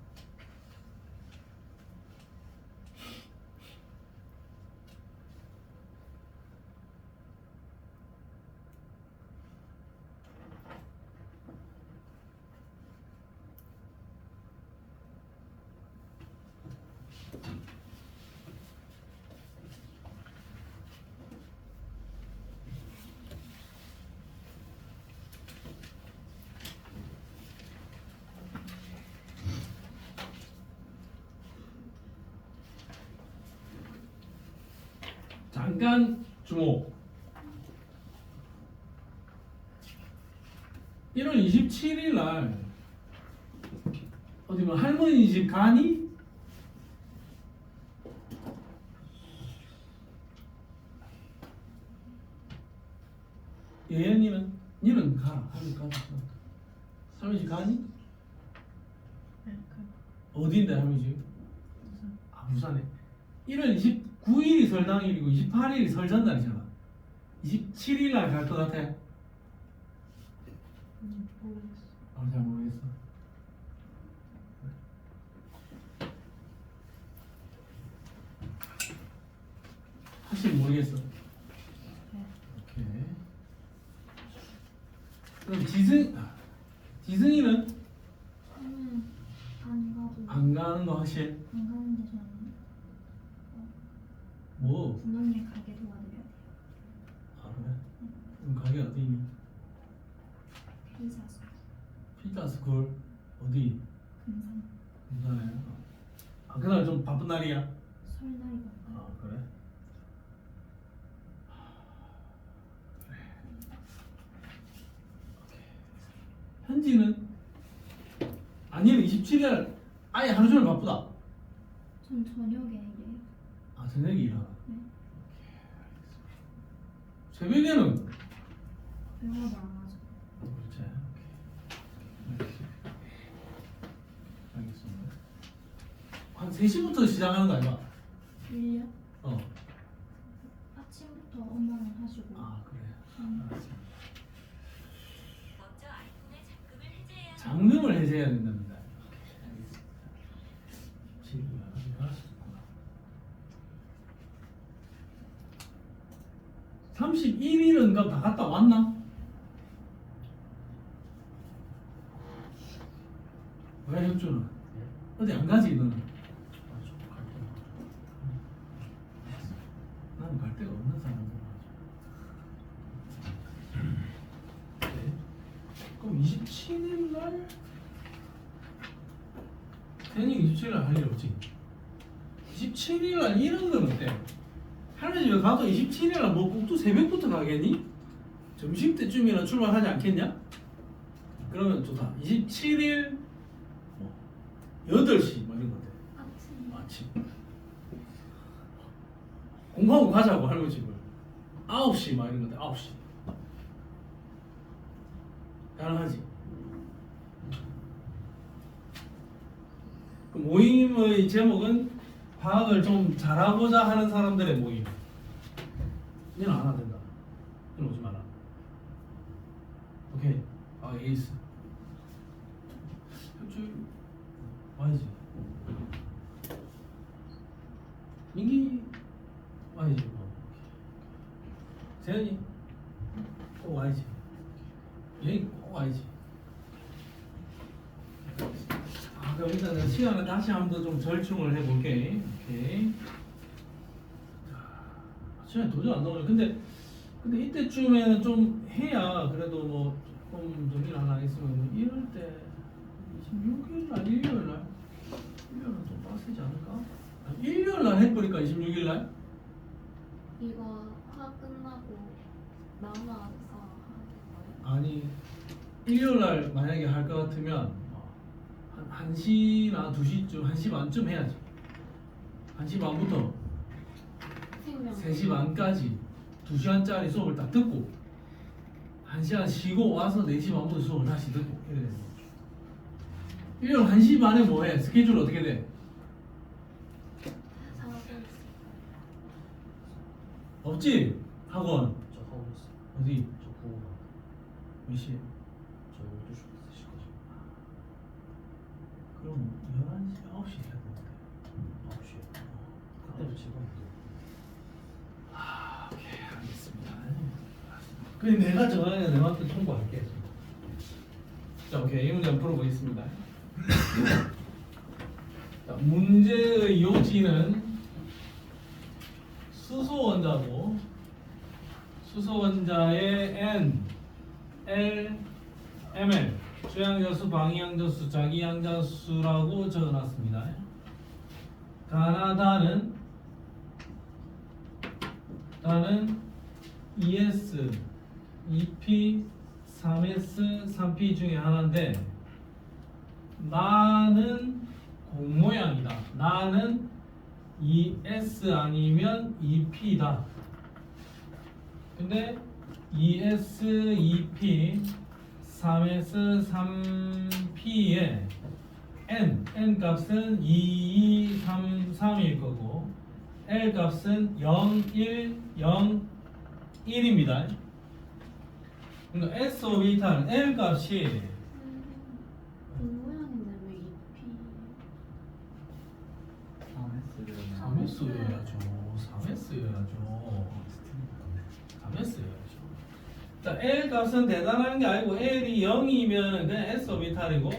A: 잠깐 주목. 1월 27일 날 어디 뭐 할머니 집 가니? 예연이는 니는 가. 할머니 가. 할머니 집 가니? 어디인데 할머니 집? 부산에. 1월 29일이 설당일이고 28일이 설전날이잖아. 27일 날 갈 것 같아?
C: 모르겠어.
A: 잘 모르겠어. 사실 모르겠어. 오케이. 그럼 지승이는
C: 저는 안 가도
A: 안 가는 거 확실?
C: 안 가는데 저는
A: 뭐?
C: 부모님 가게 도와드려야 돼요.
A: 아 그래? 그럼 가게 어디 있니?
C: 피자수
A: 피자 스쿨 어디?
C: 금산
A: 부산에. 아 그날 좀 바쁜 날이야?
C: 설날이가
A: 아 그래? 현지는 아니면 27일 아예 하루 종일 바쁘다.
C: 전 저녁에 일해요.
A: 아 저녁에 일하나?
C: 네.
A: 새벽에는
C: 배워도 안 하죠.
A: 그렇지. 오케이. 알겠습니다. 한 3시부터 시작하는 거 아니야?
C: 1년?
A: 어.
C: 아침부터 엄마는 하시고
A: 아 그래. 알았습니다.
D: 먼저 아이폰의 잠금을 해제해야
A: 잠금을 해제해야 된답니다. 오케이, 알겠습니다. 지금 할수 있구나. 31일은 그럼 다 갔다 왔나? 왜 협조는? 어디 안 가지 너는? 그럼 27일 날 괜히 27일 날 할 일 없지. 27일 날 이런 건 어때? 하는 집에 가도 27일 날 뭐 꼭 또 새벽부터 가겠니? 점심 때쯤이나 출발하지 않겠냐? 그러면 좋다. 27일 뭐 8시 뭐 이런 건데.
C: 아침.
A: 아침. 공부하고 가자고 할머니 집을. 9시 막 이런 건데 9시. 가능하지? 그 모임의 제목은 과학을 좀 잘하고자 하는 사람들의 모임. 얘는 안 해도 된다. 얘는 오지 마라. 오케이. 아, 에이스. 저기 와야지. 민기 와야지. 뭐. 세연이 꼭 와야지. 얘 꼭 와야지. 아, 그럼 일단 내가 시간을 다시 한번 좀 절충을 해볼게. 오케이. 시간이 도저히 안 나오네. 근데 이때쯤에는 좀 해야 그래도 뭐 조금 좀 일 하나 있으면 뭐 이럴 때 26일 날, 일요일 날, 일요일은 좀 빡세지 않을까? 일요일 날 해버릴까 26일 날?
C: 이거 화학 끝나고 남아서 하는 거예요?
A: 아니 일요일 날 만약에 할 것 같으면 한 1시나 2시쯤, 1시 반쯤 해야지. 1시 반부터
C: 생명.
A: 3시 반까지 2시간짜리 수업을 딱 듣고 1시간 쉬고 와서 4시 반부터 수업을 다시 듣고 이렇게 되는 거죠. 일요일 1시 반에 뭐해? 스케줄 어떻게 돼?
C: 사고
A: 없지? 학원
B: 저 하고 있어요.
A: 어디?
B: 저 구호가
A: 몇 시에?
B: 저 12시부터 3시까지.
A: 그럼 11시, 9시 해야 되는데
B: 9시에. 그때도 지금
A: 오케이 알겠습니다. 그럼 내가 정하는 내한테 통보할게. 자 오케이 이 문제 한번 풀어보겠습니다. 자, 문제의 요지는 수소원자고 수소원자의 N, L, ML 주양자수, 방위양자수, 자기양자수라고 적어놨습니다. 가나다는 ES, EP, 3S, 3P 중에 하나인데 나는 공모양이다. 나는 ES 아니면 EP다. 근데 ES, EP, 3S, 3P의 N 값은 2, 2, 3, 3일 거고 L 값은 0, 1, 0, 1입니다. 그러니까 S 오비탈 L 값이
C: 모양인데 왜 EP?
A: 3S여야죠. 3S여야죠. 자, L 값은 대단한 게 아니고 L이 0이면 그냥 S 오비탈이고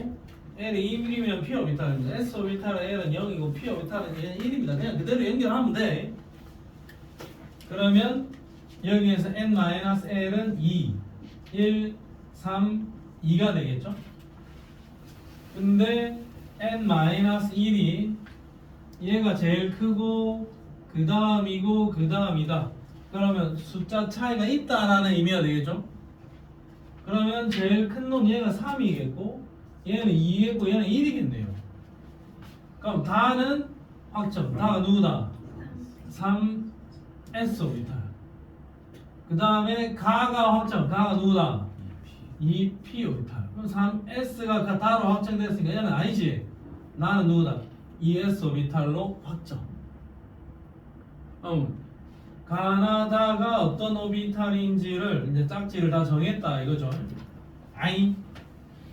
A: L이 1이면 P 오비탈입니다. S 오비탈은 L은 0이고 P 오비탈은 1입니다. 그냥 그대로 연결하면 돼. 그러면 여기에서 N-L은 2, 1, 3, 2가 되겠죠? 근데 N-1이 얘가 제일 크고 그 다음이고 그 다음이다. 그러면 숫자 차이가 있다라는 의미가 되겠죠? 그러면 제일 큰 놈 얘가 3이겠고 얘는 2겠고 얘는 1이겠네요. 그럼 다는 확정. 다가 누구다? 3S 오비탈. 그 다음에 가가 확정. 가가 누구다? 2P 오비탈. 그럼 3S가 다로 확정됐으니까 얘는 아니지. 나는 누구다? 2S 오비탈로 확정. 가나다가 어떤 오비탈인지를 이제 짝지를 다 정했다 이거죠. 아이.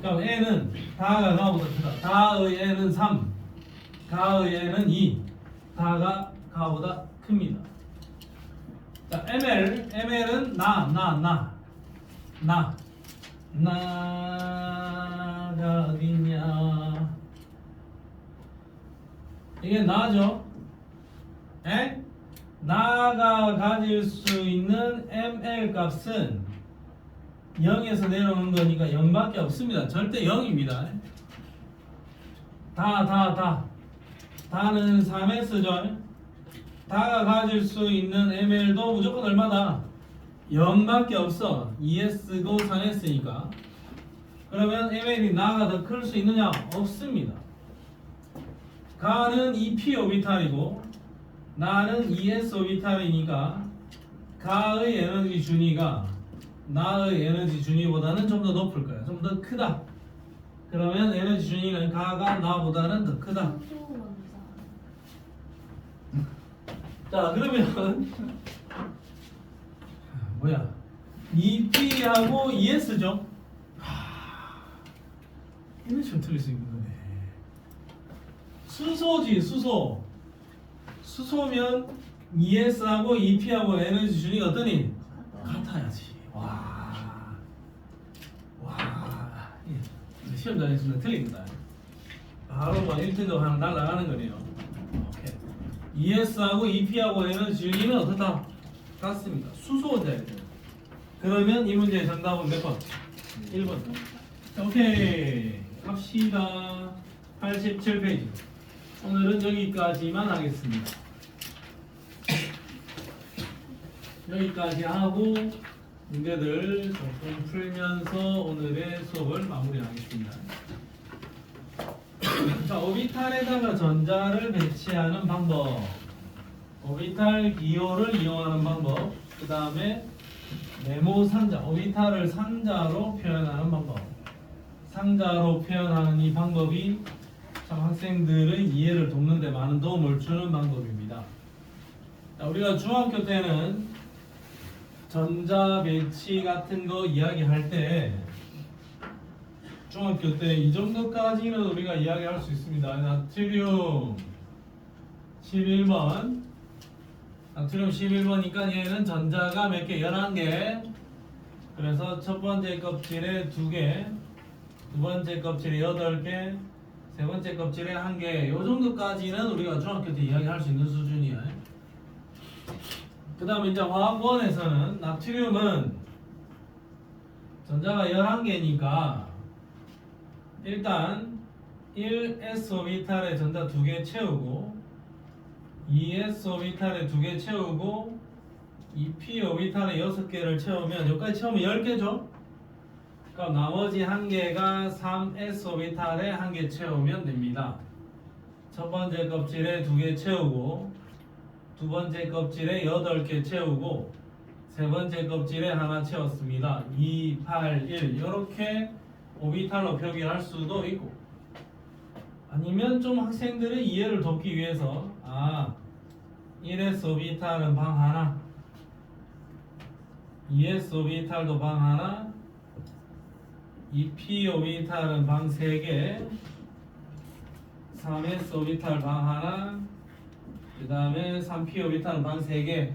A: 그럼 N은 다가 가보다 크다. 다의 N은 3, 가의 N은 2. 다가 가보다 큽니다. 자, ML은 나가 어딨냐? 이게 나죠? 에? 나가 가질 수 있는 ML 값은 0에서 내려오는 거니까 0밖에 없습니다. 절대 0입니다. 다는 3S죠. 다가 가질 수 있는 ML도 무조건 얼마다? 0밖에 없어. 2S고 3S니까. 그러면 ML이 나가 더 클 수 있느냐? 없습니다. 가는 2P 오비탈이고 나는 2S 오비탈이니까 가의 에너지 준위가 나의 에너지 준위보다는 좀 더 높을 거야. 좀 더 크다. 그러면 에너지 준위는 가가 나보다는 더 크다.
C: 수소원자.
A: 자, 그러면 뭐야? 2P하고 2S죠? 이거 좀 틀릴 수 있는 거네. 수소지, 수소. 수소면 2S하고 2P하고 에너지 준위가 어떠니? 같아야지. 와. 예. 시험장에서는 틀립니다. 바로 막 1등급 하나 날아가는 거네요. 오케이. ES하고 EP하고 에너지 준위는 어떻다? 같습니다. 수소 원자에 돼요. 그러면 이 문제의 정답은 몇 번? 1번. 오케이. 갑시다. 87페이지. 오늘은 여기까지만 하겠습니다. 여기까지 하고 문제들 조금 풀면서 오늘의 수업을 마무리하겠습니다. 자, 오비탈에다가 전자를 배치하는 방법, 오비탈 기호를 이용하는 방법, 그 다음에 네모 상자, 오비탈을 상자로 표현하는 방법. 상자로 표현하는 이 방법이 참 학생들의 이해를 돕는 데 많은 도움을 주는 방법입니다. 자, 우리가 중학교 때는 전자 배치 같은 거 이야기할 때 중학교 때 이 정도까지는 우리가 이야기할 수 있습니다. 나트륨 11번, 나트륨 11번이니까 얘는 전자가 몇 개? 11개. 그래서 첫 번째 껍질에 2개, 두 번째 껍질에 8개, 세 번째 껍질에 1개. 요 정도까지는 우리가 중학교 때 이야기할 수 있는 수준이야. 그 다음에 이제 화학원에서는 나트륨은 전자가 11개니까 일단 1s 오비탈에 전자 2개 채우고 2s 오비탈에 2개 채우고 2p 오비탈에 6개를 채우면 여기까지 채우면 10개죠? 그럼 나머지 1개가 3s 오비탈에 1개 채우면 됩니다. 첫 번째 껍질에 2개 채우고 두 번째 껍질에 8개 채우고 세 번째 껍질에 하나 채웠습니다. 2, 8, 1 이렇게 오비탈로 표기할 수도 있고, 아니면 좀 학생들의 이해를 돕기 위해서 1s 오비탈은 방 하나, 2s 오비탈도 방 하나, 2p 오비탈은 방 3개, 3s 오비탈 방 하나, 그 다음에 3p 오비탈은 방 3개.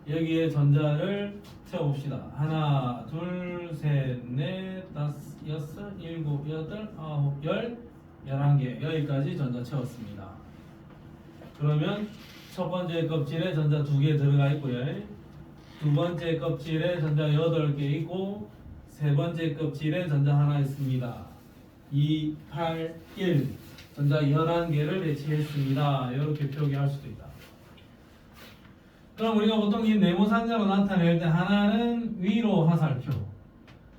A: 여기에 전자를 채워봅시다. 하나, 둘, 셋, 넷, 다섯, 여섯, 일곱, 여덟, 아홉, 열, 11개. 여기까지 전자 채웠습니다. 그러면 첫 번째 껍질에 전자 2개 들어가 있고요. 두 번째 껍질에 전자 8개 있고 세 번째 껍질에 전자 하나 있습니다. 2, 8, 1 전자 11개를 배치했습니다. 이렇게 표기할 수도 있다. 그럼 우리가 보통 이 네모상자로 나타낼 때 하나는 위로 화살표,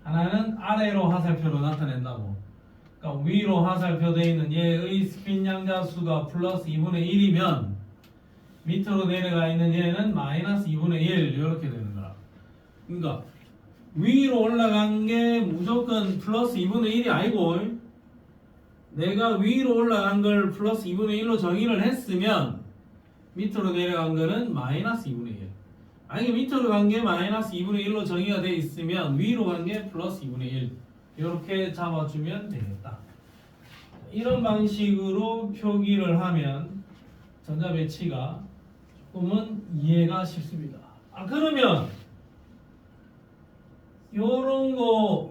A: 하나는 아래로 화살표로 나타낸다고. 그러니까 위로 화살표되어 있는 얘의 스핀 양자수가 플러스 2분의 1이면 밑으로 내려가 있는 얘는 마이너스 2분의 1 이렇게 되는 거라. 그러니까 위로 올라간 게 무조건 플러스 2분의 1이 아니고, 내가 위로 올라간 걸 플러스 2분의 1로 정의를 했으면 밑으로 내려간 거는 마이너스 2분의 1. 아니, 밑으로 간 게 마이너스 2분의 1로 정의가 되어 있으면 위로 간 게 플러스 2분의 1 이렇게 잡아주면 되겠다. 이런 방식으로 표기를 하면 전자 배치가 조금은 이해가 쉽습니다. 그러면 요런 거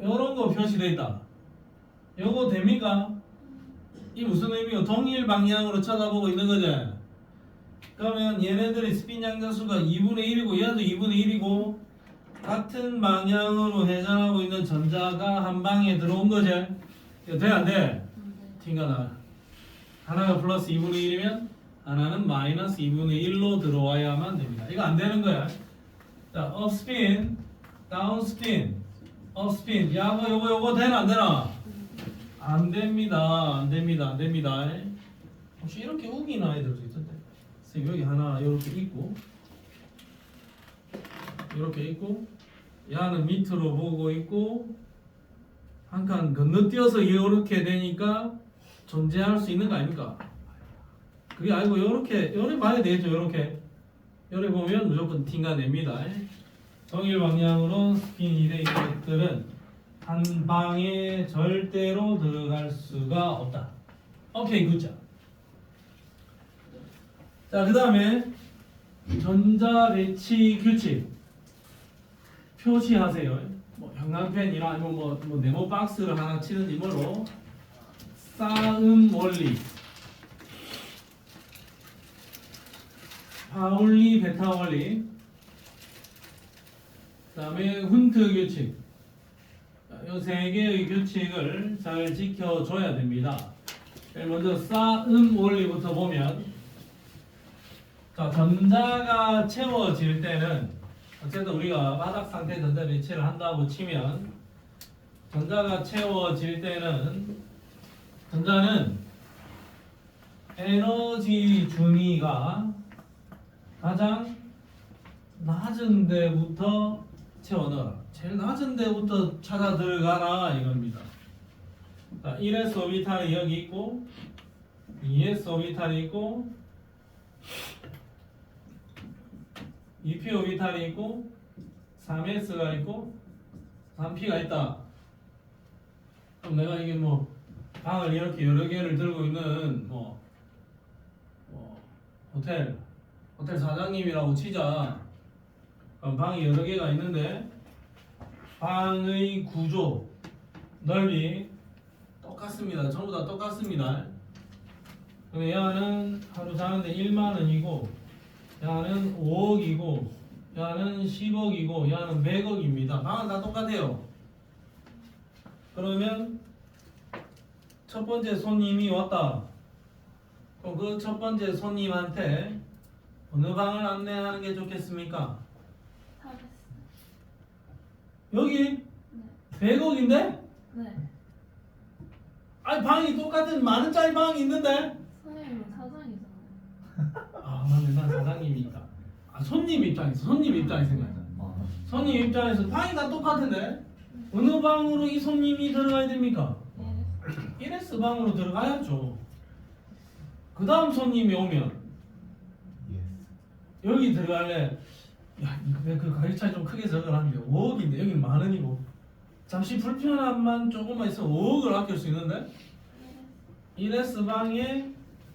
A: 표시되어 있다. 요거 됩니까? 이 무슨 의미요? 동일 방향으로 쳐다보고 있는 거죠. 그러면 얘네들의 스핀 양자수가 2분의 1이고 얘도 2분의 1이고 같은 방향으로 회전하고 있는 전자가 한 방에 들어온 거지. 이거 돼, 안 돼?
C: 네.
A: 티가 나. 하나가 플러스 2분의 1이면 하나는 마이너스 2분의 1로 들어와야만 됩니다. 이거 안 되는 거야. 자, 업스핀, 다운스핀, 업스핀. 야, 요거 되나 안 되나? 안 됩니다. 안 됩니다. 안 됩니다. 혹시 이렇게 우기는 아이들도 있던데. 선생님 여기 하나 이렇게 있고, 이렇게 있고, 야는 밑으로 보고 있고, 한 칸 건너뛰어서 이렇게 되니까 존재할 수 있는 거 아닙니까? 그게 아니고 요렇게 봐야 되겠죠. 요렇게 보면 무조건 T가 냅니다. 동일 방향으로 스핀이 되어 있는 것들은 한 방에 절대로 들어갈 수가 없다. 오케이, 굿자. 자, 그 다음에 전자 배치 규칙 표시하세요. 뭐 형광펜이나 아니면 뭐 네모 박스를 하나 치든지 뭐로 싸움 원리, 파울리 베타 원리, 그 다음에 훈트 규칙. 이 세 개의 규칙을 잘 지켜줘야 됩니다. 먼저 싸움 원리부터 보면, 자, 전자가 채워질 때는 어쨌든 우리가 바닥 상태 전자 배치를 한다고 치면, 전자가 채워질 때는 전자는 에너지 준위가 가장 낮은 데부터 채워 넣어라. 제일 낮은 데부터 찾아 들어가라 이겁니다. 자, 1s 오비탈이 여기 있고, 2s 오비탈이 있고, 2p 오비탈이 있고, 3s가 있고, 3p가 있다. 그럼 내가 이게 뭐 방을 이렇게 여러 개를 들고 있는 호텔 사장님이라고 치자. 그럼 방이 여러 개가 있는데 방의 구조, 넓이 똑같습니다. 전부 다 똑같습니다. 근데 얘는 하루 자는데 1만 원이고, 얘는 5억이고, 얘는 10억이고, 얘는 100억입니다. 방은 다 똑같아요. 그러면 첫 번째 손님이 왔다. 그럼 그 첫 번째 손님한테 어느 방을 안내하는 게 좋겠습니까?
C: 4S.
A: 여기
C: 네.
A: 100억인데?
C: 네.
A: 아니 방이 똑같은 만원짜리 방이 있는데?
C: 선생님은 사장이잖아요.
A: 아 맞네, 난 사장님이니까. 아 손님 입장에서 생각해. 손님 입장에서 방이 다 똑같은데 어느 방으로 이 손님이 들어가야 됩니까?
C: 네.
A: 1S 방으로 들어가야죠. 그 다음 손님이 오면 여기 들어갈래? 야, 그 가격 차이 좀 크게 적어놨는데 5억인데 여기는 만원이고, 잠시 불편함만 조금만 있으면 5억을 아낄 수 있는데 1S 방에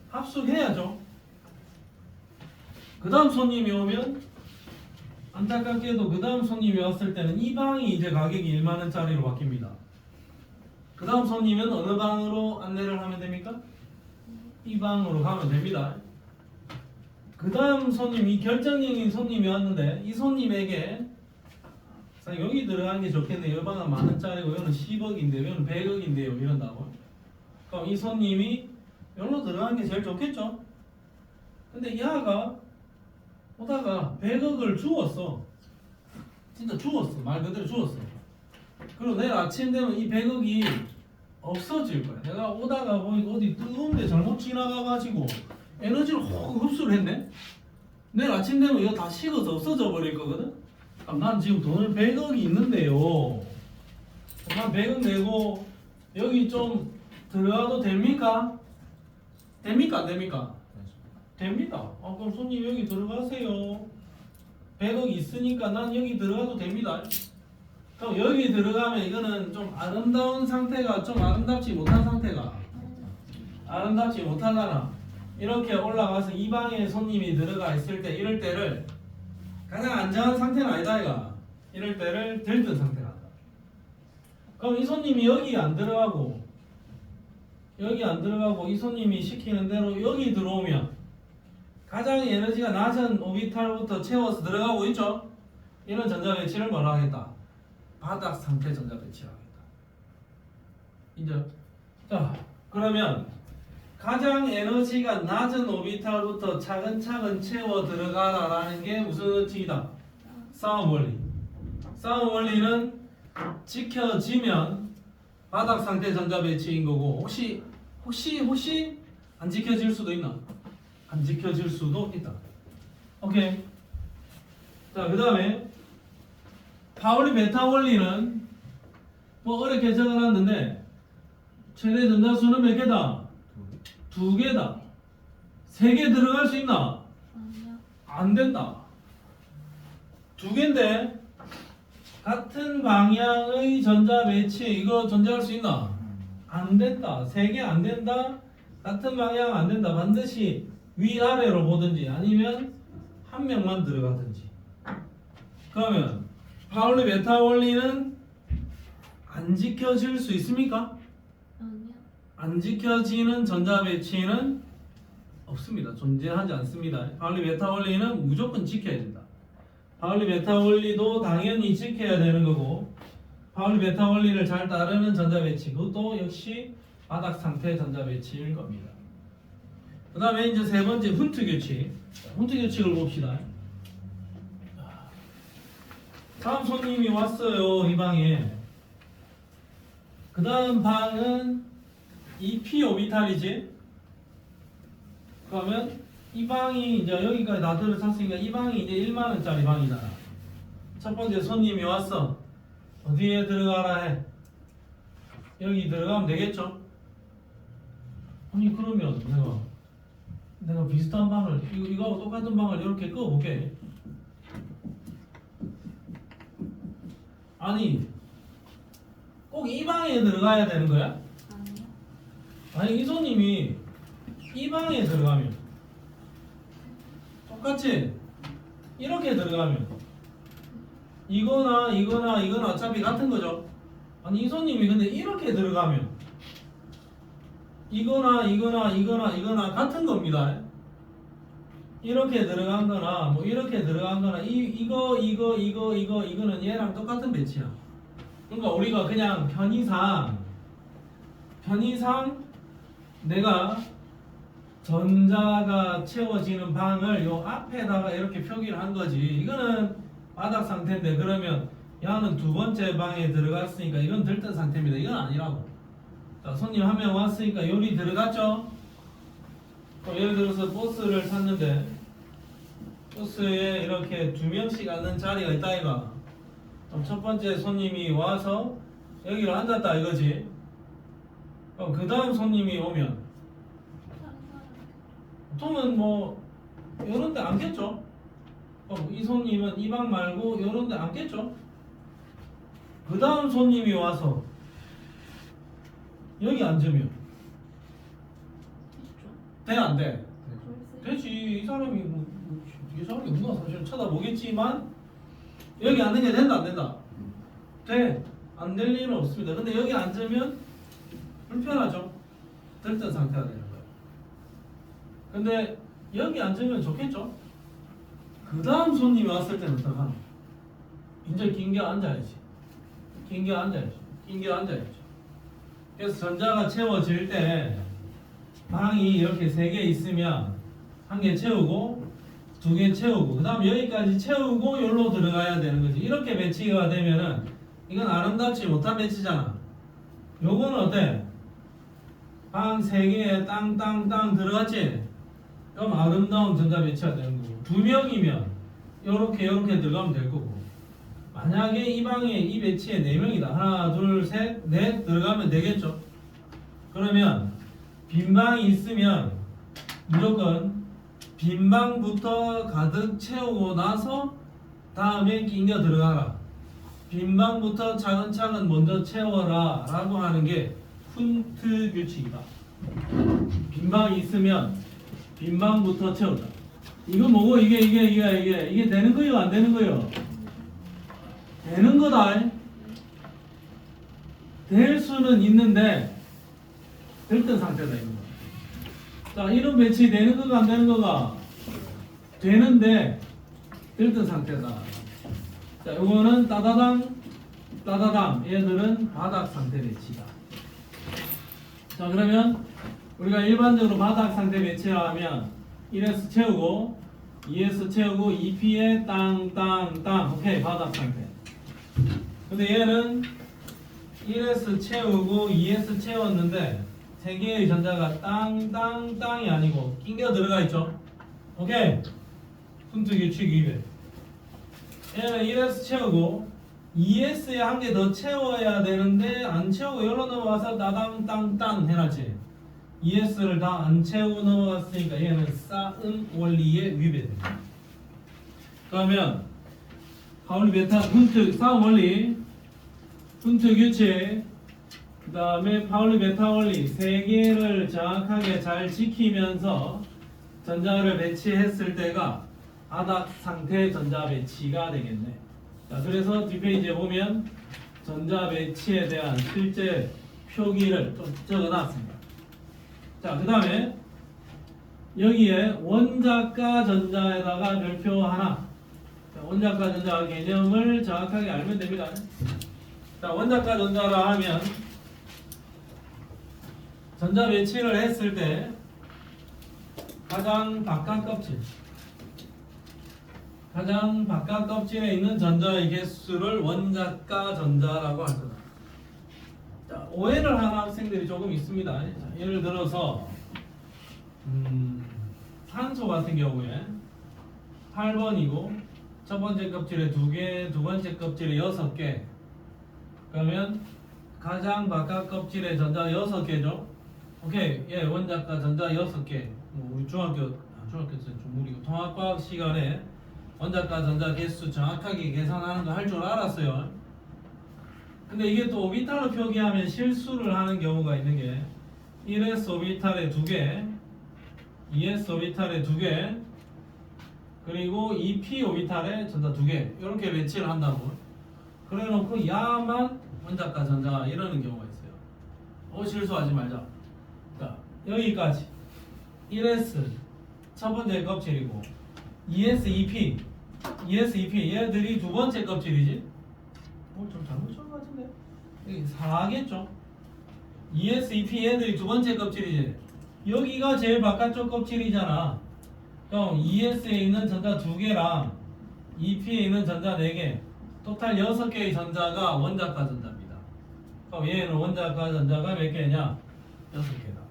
A: 합숙해야죠. 그 다음 손님이 오면 안타깝게도 그 다음 손님이 왔을 때는 이 방이 이제 가격이 1만원짜리로 바뀝니다. 그 다음 손님은 어느 방으로 안내를 하면 됩니까? 이 방으로 가면 됩니다. 그 다음 손님, 이 결정적인 손님이 왔는데 이 손님에게 여기 들어가는 게 좋겠네요. 이 방은 만원짜리고 이거는 10억인데요, 이거는 100억인데요 이런다고. 그럼 이 손님이 여기로 들어가는 게 제일 좋겠죠. 근데 야가 오다가 100억을 주웠어. 진짜 주웠어. 말 그대로 주웠어. 그리고 내일 아침 되면 이 100억이 없어질 거야. 내가 오다가 보니까 어디 뜨거운데 잘못 지나가가지고 에너지를 확 흡수를 했네. 내일 아침 되면 이거 다 식어서 없어져 버릴 거거든. 그럼 난 지금 돈을 100억이 있는데요. 난 100억 내고 여기 좀 들어가도 됩니까? 됩니까? 안 됩니까? 됩니다. 그럼 손님 여기 들어가세요. 100억 있으니까 난 여기 들어가도 됩니다. 그럼 여기 들어가면 이거는 좀 아름다운 상태가 좀 아름답지 못한 상태가 아름답지 못하잖아. 이렇게 올라가서 이 방에 손님이 들어가 있을 때 이럴 때를 가장 안정한 상태는 아니다 이가. 이럴 때를 들뜬 상태란다. 그럼 이 손님이 여기 안 들어가고 이 손님이 시키는 대로 여기 들어오면 가장 에너지가 낮은 오비탈부터 채워서 들어가고 있죠. 이런 전자 배치를 뭐라 하겠다? 바닥 상태 전자 배치라고 하겠다. 인정? 자, 그러면 가장 에너지가 낮은 오비탈부터 차근차근 채워 들어가라라는 게 무슨 원칙이다? 싸움 원리. 싸움 원리는 지켜지면 바닥 상태 전자 배치인 거고 혹시 안 지켜질 수도 있나? 안 지켜질 수도 있다. 오케이. 자, 그 다음에 파울리 베타 원리는 뭐 어렵게 적어놨는데 최대 전자수는 몇 개다? 2개다. 3개 들어갈 수 있나?
C: 아니요.
A: 안 된다. 2개인데 같은 방향의 전자 배치 이거 존재할 수 있나? 안 된다. 3개 안 된다. 같은 방향 안 된다. 반드시 위아래로 보든지 아니면 한 명만 들어가든지. 그러면 파울리 베타 원리는 안 지켜질 수 있습니까?
C: 아니요.
A: 안 지켜지는 전자 배치는 없습니다. 존재하지 않습니다. 파울리 베타 원리는 무조건 지켜야 된다. 파울리 베타 원리도 당연히 지켜야 되는 거고 파울리 베타 원리를 잘 따르는 전자 배치 그것도 역시 바닥 상태 전자 배치일 겁니다. 그 다음에 이제 세 번째 훈트 규칙. 훈트 규칙을 봅시다. 다음 손님이 왔어요. 이 방에. 그 다음 방은 2p 오비탈이지. 그러면 이 방이 이제 여기까지 나들을 탔으니까 이 방이 이제 1만원짜리 방이잖아. 첫 번째 손님이 왔어. 어디에 들어가라 해? 여기 들어가면 되겠죠? 아니 그러면 내가 비슷한 방을 이거하고 똑같은 방을 이렇게 끄어볼게. 아니 꼭 이 방에 들어가야 되는 거야?
C: 아니요.
A: 아니 이 손님이 이 방에 들어가면 똑같이 이렇게 들어가면 이거나 어차피 같은 거죠. 아니 이 손님이 근데 이렇게 들어가면 이거나 같은 겁니다. 이렇게 들어간 거나 뭐 이렇게 들어간 거나 이거는 얘랑 똑같은 배치야. 그러니까 우리가 그냥 편의상 내가 전자가 채워지는 방을 요 앞에다가 이렇게 표기를 한 거지. 이거는 바닥 상태인데 그러면 야는 두 번째 방에 들어갔으니까 이건 들뜬 상태입니다. 이건 아니라고. 자, 손님 한 명 왔으니까 요리 들어갔죠? 예를 들어서 버스를 탔는데 버스에 이렇게 2명씩 앉는 자리가 있다 이가. 그럼 첫 번째 손님이 와서 여기로 앉았다 이거지. 그럼 그 다음 손님이 오면
C: 다른 사람.
A: 보통은 뭐 요런 데 앉겠죠? 이 손님은 이 방 말고 요런 데 앉겠죠? 그 다음 손님이 와서 여기 앉으면
C: 있죠.
A: 돼 안 돼?
C: 글쎄.
A: 되지. 이 사람이 이 사람이 누가 사실 쳐다보겠지만 여기 앉는 게 된다 안 된다? 돼. 안 될 일은 없습니다. 근데 여기 앉으면 불편하죠. 들뜬 상태가 되는 거예요. 근데 여기 앉으면 좋겠죠? 그 다음 손님이 왔을 때는 어떡하나? 이제 긴겨 앉아야지. 긴겨 앉아야지. 그래서 전자가 채워질 때 방이 이렇게 3개 있으면 1개 채우고 2개 채우고 그 다음 여기까지 채우고 여기로 들어가야 되는 거지. 이렇게 배치가 되면은 이건 아름답지 못한 배치잖아. 요거는 어때? 방 3개에 땅땅땅 들어갔지? 그럼 아름다운 전자 배치가 되는 거고 2명이면 요렇게 들어가면 될 거고 만약에 이 방에 이 배치에 4명이다. 하나 둘 셋 넷 들어가면 되겠죠? 그러면 빈 방이 있으면 무조건 빈 방부터 가득 채우고 나서 다음에 낑겨 들어가라. 빈 방부터 차근차근 먼저 채워라 라고 하는 게 훈트 규칙이다. 빈 방이 있으면 빈 방부터 채우자. 이거 뭐고 이게 되는 거요 안 되는 거요? 되는 거다. 될 수는 있는데 들뜬 상태다 이거. 자, 이런 배치 되는 거가 안 되는 거가 되는데 들뜬 상태다. 자, 요거는 따다당, 따다당. 얘들은 바닥 상태 배치다. 자, 그러면 우리가 일반적으로 바닥 상태 배치를 하면 1S 채우고 2S 채우고 2P에 땅, 땅, 땅. 오케이, 바닥 상태. 근데 얘는 1S 채우고 2S 채웠는데 세 개의 전자가 땅, 땅, 땅이 아니고 낑겨 들어가 있죠. 오케이. 훈트 규칙 위배. 얘는 1S 채우고 2S에 한 개 더 채워야 되는데 안 채우고 여기로 넘어가서 따당 땅땅 해놨지. 2S를 다 안 채우고 넘어갔으니까 얘는 쌓음 원리에 위배됩니다. 그러면 파울리 베타 훈트 쌓음 원리, 훈트 규칙, 그 다음에 파울리 베타 원리 세 개를 정확하게 잘 지키면서 전자를 배치했을 때가 바닥 상태 전자 배치가 되겠네. 자, 그래서 뒷페이지에 보면 전자 배치에 대한 실제 표기를 좀 적어놨습니다. 자, 그 다음에 여기에 원자가 전자에다가 별표 하나. 자, 원자가 전자 개념을 정확하게 알면 됩니다. 자, 원자가 전자라 하면 전자 배치를 했을 때 가장 바깥 껍질, 가장 바깥 껍질에 있는 전자의 개수를 원자가 전자라고 할 거다. 자, 오해를 하는 학생들이 조금 있습니다. 자, 예를 들어서 산소 같은 경우에 8번이고 첫 번째 껍질에 2개, 두 번째 kop질에 6개. 그러면 가장 바깥 껍질에 전자 6개죠. 오케이, 예, 원자가 전자 6개. 뭐 우리 중학교 때는 좀 무리고 통합과학 시간에 원자가 전자 개수 정확하게 계산하는 거 할 줄 알았어요. 근데 이게 또 오비탈로 표기하면 실수를 하는 경우가 있는 게 1s 오비탈에 2개, 2s 오비탈에 2개, 그리고 2p 오비탈에 전자 2개 이렇게 배치를 한다고. 그래 놓고 야만 원자가 전자 이러는 경우가 있어요. 실수하지 말자. 자, 여기까지 1s 첫 번째 껍질이고 2s, 2p, 2s, 2p 얘들이 두 번째 껍질이지. 좀 잘못 적은 것 같은데. 여기 4겠죠. 2s, 2p 얘들이 두 번째 껍질이지. 여기가 제일 바깥쪽 껍질이잖아. 그럼 2s에 있는 전자 2개랑 2p에 있는 전자 4개, 토탈 6개의 전자가 원자가 전자입니다. 그럼 얘는 원자가 전자가 몇 개냐? 6개다.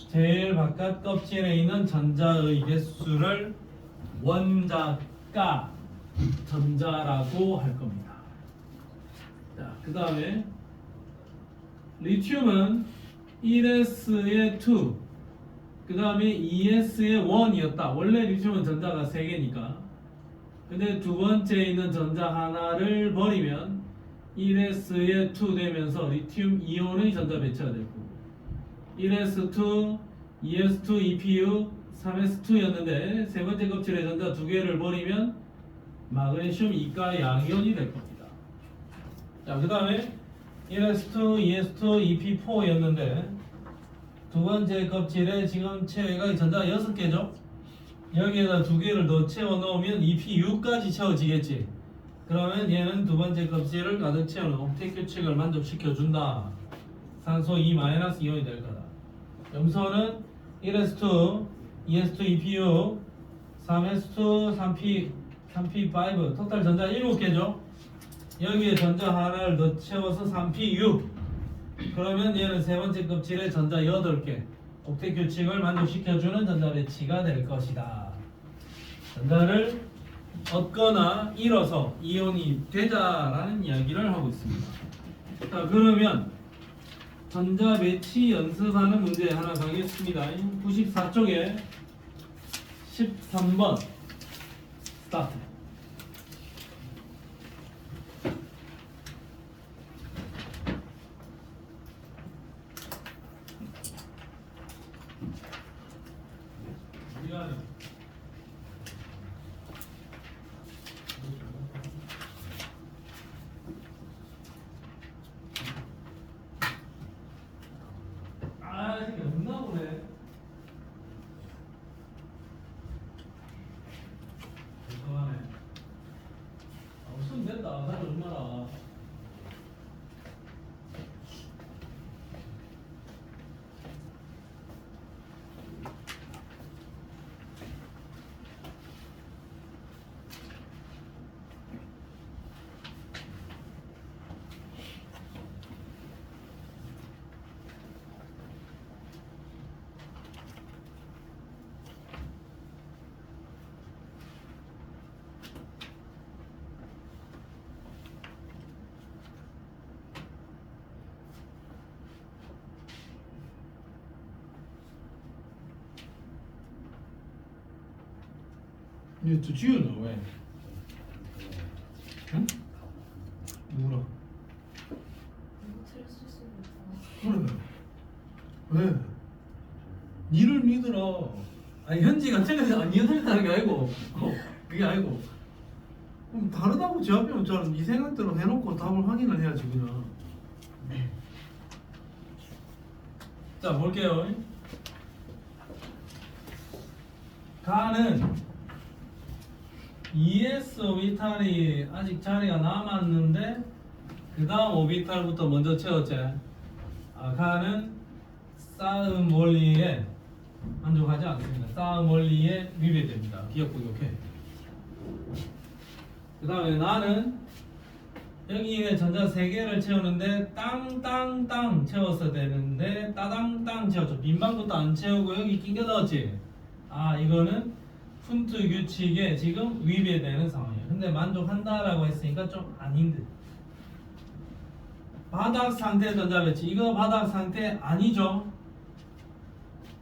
A: 제일 바깥 껍질에 있는 전자의 개수를 원자가 전자라고 할 겁니다. 자, 그 다음에 리튬은 1s에 2, 그 다음에 2s에 1이었다. 원래 리튬은 전자가 3개니까. 근데 두 번째에 있는 전자 하나를 버리면 1s에 2 되면서 리튬 이온의 전자 배치가 될 거고, 1s2, 2s2, 2pu, 3s2였는데 세 번째 껍질의 전자 2개를 버리면 마그네슘 이가 양이온이 될 겁니다. 자, 그 다음에 1s2, 2s2, 2p4였는데 두 번째 껍질에 지금 체외가 전자 6개죠. 여기에다 2개를 더 채워 넣으면 2p6까지 채워지겠지. 그러면 얘는 두 번째 껍질을 가득 채우는 옥텟 규칙을 만족시켜 준다. 산소 2- 이온이 될 거다. 염소는 1s2, 2s2, 2pu, 3s2, 3p5 토탈 전자 7개죠. 여기에 전자 하나를 더 채워서 3p6. 그러면 얘는 세 번째 껍질에 전자 8개. 옥텟 규칙을 만족시켜주는 전자 배치가 될 것이다. 전자를 얻거나 잃어서 이온이 되자라는 이야기를 하고 있습니다. 자, 그러면 전자 배치 연습하는 문제 하나 가겠습니다. 94쪽에 13번 스타트. 아, 이게 없나 보네. 죄송하네. 이제 또 지우는 왜? 응? 누구랑?
C: 이거 틀렸을 수도 있잖아.
A: 그래. 왜? 니를 믿으라. 아니 현지가 틀려서 니가 틀렸다는 게 아니고 그게 아니고 그럼 다르다고 제 앞에 없잖아. 네 생각대로 해놓고 답을 확인을 해야지 그냥. 자 볼게요. 가는 ES 오비탈이 아직 자리가 남았는데 그 다음 오비탈부터 먼저 채웠지. 가는 쌓음 원리에 만족하지 않습니다. 쌓음 원리에 위배됩니다. 기억고 이렇게. 그 다음에 나는 여기에 전자 3개를 채우는데 땅땅땅 채웠어야 되는데 따당땅 채웠죠. 빈 방부터 안 채우고 여기 낑겨 넣었지. 이거는 푼트 규칙에 지금 위배되는 상황이에요. 근데 만족한다라고 했으니까 좀 아닌데. 바닥 상태 전자 배치. 이거 바닥 상태 아니죠.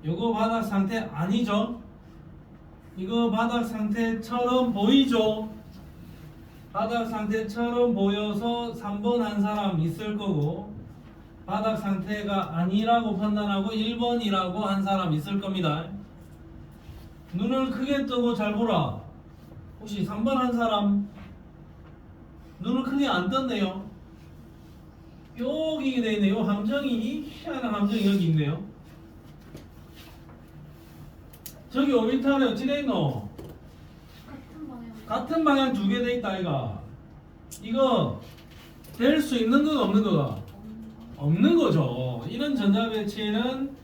A: 이거 바닥 상태 아니죠. 이거 바닥 상태처럼 보이죠. 바닥 상태처럼 보여서 3번 한 사람 있을 거고 바닥 상태가 아니라고 판단하고 1번이라고 한 사람 있을 겁니다. 눈을 크게 뜨고 잘 보라. 혹시 3번 한 사람 눈을 크게 안 떴네요. 여기 돼 있네요. 함정이 희한한 함정이 여기 있네요. 저기 오비탈에 어찌 돼 있노?
C: 같은 방향.
A: 같은 방향 2개 돼 있다 아이가. 이거 될 수 있는 거가 없는 거가? 없는 거죠. 이런 전자 배치는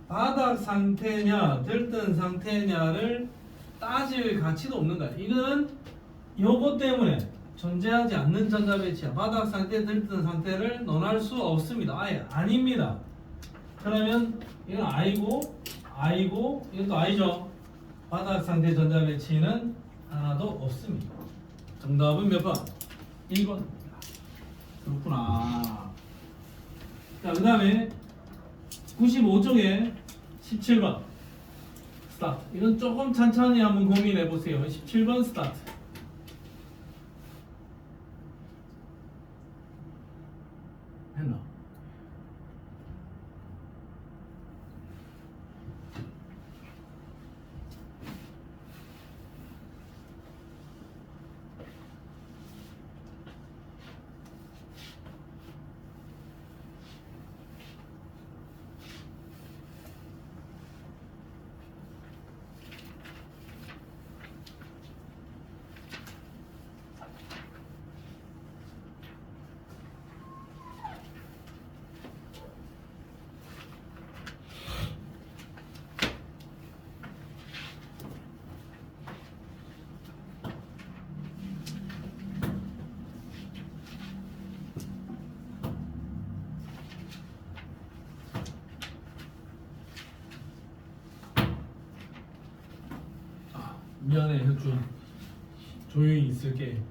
A: 바닥 상태냐 들뜬 상태냐를 따질 가치도 없는 거야. 이거는 요거 때문에 존재하지 않는 전자 배치야. 바닥 상태 들뜬 상태를 논할 수 없습니다. 아예 아닙니다. 그러면 이건 I고 이것도 I죠. 바닥 상태 전자 배치는 하나도 없습니다. 정답은 몇 번? 1번. 그렇구나. 자, 그 다음에 95쪽에 17번 스타트. 이건 조금 천천히 한번 고민해 보세요. 17번 스타트. 했나? 미안해 혁준. 조용히 있을게.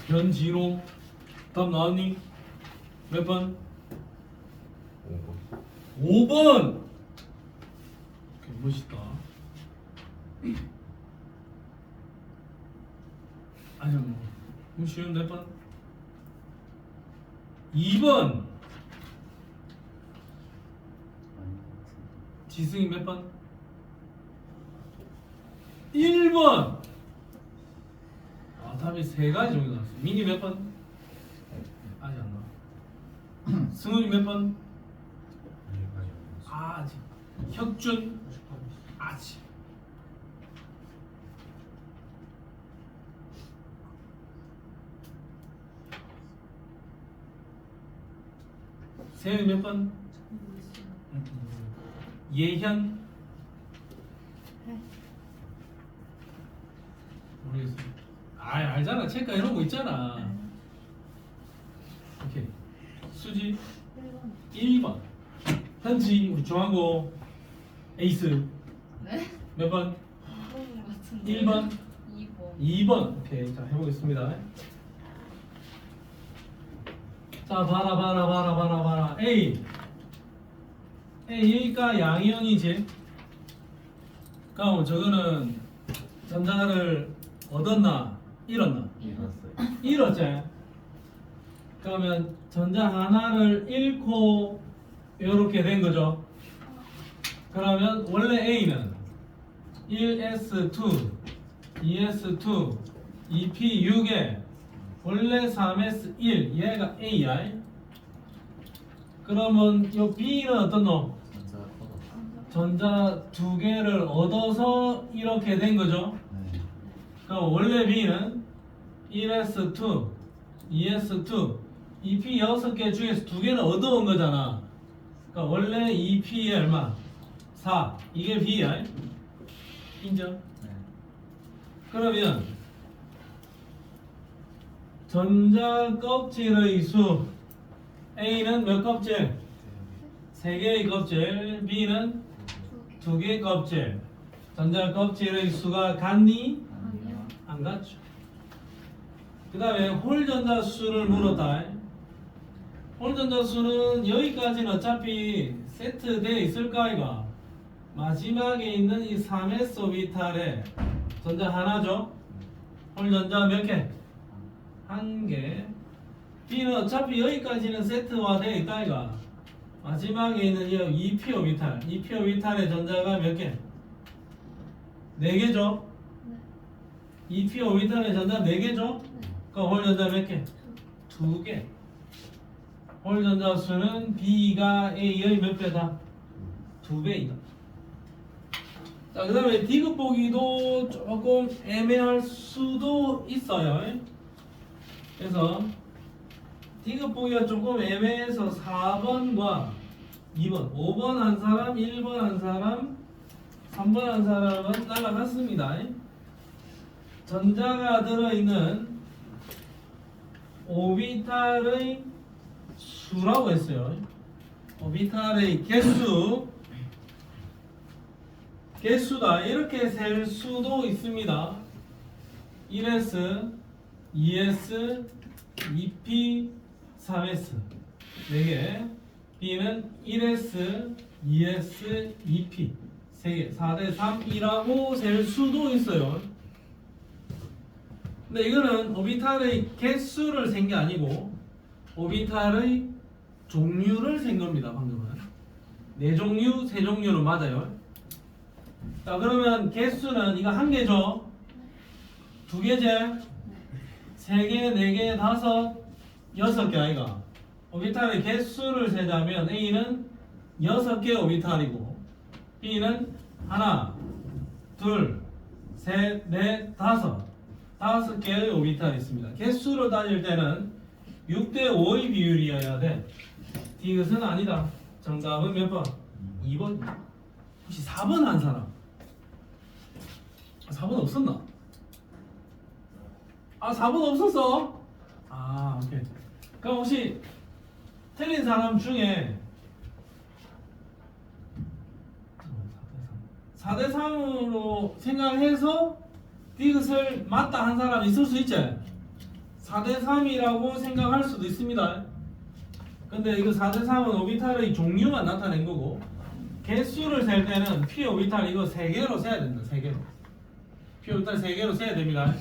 A: 변진호 답 나왔니? 몇 번?
B: 5번.
A: 5번! 멋있다. 아니 뭐 쉬운 몇 번? 2번! 지승이 몇 번? 1번! 답이 3가지 정도 나왔어. 민이 몇 번? 아직 안 나와. 승훈이 몇 번? 아직. 혁준? 아직. 세영이 몇 번?
C: 모르겠어요.
A: 예현?
C: 네.
A: 모르겠어. 알잖아. 체크해놓은 거 있잖아. 오케이. 수지
C: 1번.
A: 1번. 현지 우리 중앙고 에이스
C: 네?
A: 몇 번?
C: 2번 같은데.
A: 1번?
C: 2번.
A: 2번. 오케이. 자, 해보겠습니다. 자, 봐라. A. A가 양이온이지. 그럼 저거는 전자를 얻었나? 잃었나?
B: 잃었어요.
A: 잃었지. 그러면 전자 하나를 잃고 이렇게 된 거죠. 그러면 원래 A는 1S2, 2S2, 2P6에 원래 3S1 얘가 A야. 그러면 이 B는 어떤 놈?
B: 전자 얻었다.
A: 전자 두 개를 얻어서 이렇게 된 거죠.
B: 네.
A: 그럼 원래 B는 1S2, 2S2, 2P 6개 중에서 두 개는 얻어온 거잖아. 그러니까 원래 2P에 얼마? 4. 이게 B야. 인정?
B: 네.
A: 그러면 전자 껍질의 수 A는 몇 껍질? 3개의 껍질. B는 2개의 껍질. 전자 껍질의 수가 같니?
B: 아니요.
A: 안 같죠. 그 다음에 홀 전자 수를 물었다. 홀 전자 수는 여기까지는 어차피 세트되어 있을 거 아이가. 마지막에 있는 이 3s 오비탈에 전자 하나죠. 홀 전자 몇 개? 한 개. B는 어차피 여기까지는 세트화 되어 있다 이가. 마지막에 있는 이 2p 오비탈. 2p 오비탈의 전자가 몇 개? 4개죠.
C: 네.
A: 2p 오비탈의 전자 4개죠.
C: 네.
A: 그럼 홀 전자 몇 개? 2개. 홀 전자 수는 B가 A의 몇 배다? 2배이다. 자, 그 다음에 디귿 보기도 조금 애매할 수도 있어요. 그래서 디귿 보기가 조금 애매해서 4번과 2번, 5번 한 사람, 1번 한 사람, 3번 한 사람은 날라갔습니다. 전자가 들어있는 오비탈의 수라고 했어요. 오비탈의 개수다. 이렇게 셀 수도 있습니다. 1s, 2s, 2p, 3s 4개. B는 1s, 2s, 2p 3개. 4대 3이라고 셀 수도 있어요. 근데 이거는 오비탈의 개수를 센 게 아니고 오비탈의 종류를 센 겁니다. 방금은 4종류, 3종류는 맞아요. 자, 그러면 개수는 이거 한 개죠. 2개제, 3개, 4개, 5, 6개 아이가. 오비탈의 개수를 세자면 A는 6개 오비탈이고 B는 하나, 둘, 셋, 넷, 5개의 오비탈이 있습니다. 개수로 따질 때는 6대 5의 비율이어야 돼. 디귿은 아니다. 정답은 몇 번? 2번. 혹시 4번 한 사람? 4번 없었나? 4번 없었어? 오케이. 그럼 혹시 틀린 사람 중에 4대 3으로 생각해서 디귿을 맞다 한 사람 있을 수 있지? 4대 3이라고 생각할 수도 있습니다. 근데 이거 4대 3은 오비탈의 종류만 나타낸 거고 개수를 셀 때는 P 오비탈 이거 3개로 세야 된다. 3개로. P 오비탈 3개로 세야 됩니다.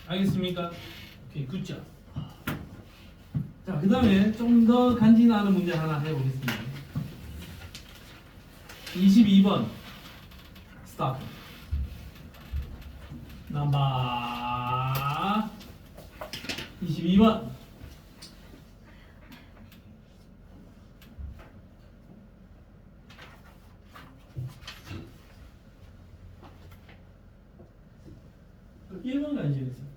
A: 알겠습니까? 오케이, 굿자. 자, 그 다음에 좀 더 간지나는 문제 하나 해보겠습니다. 22번 스탑. 넘버 22번. 그 1번 간지겠어요.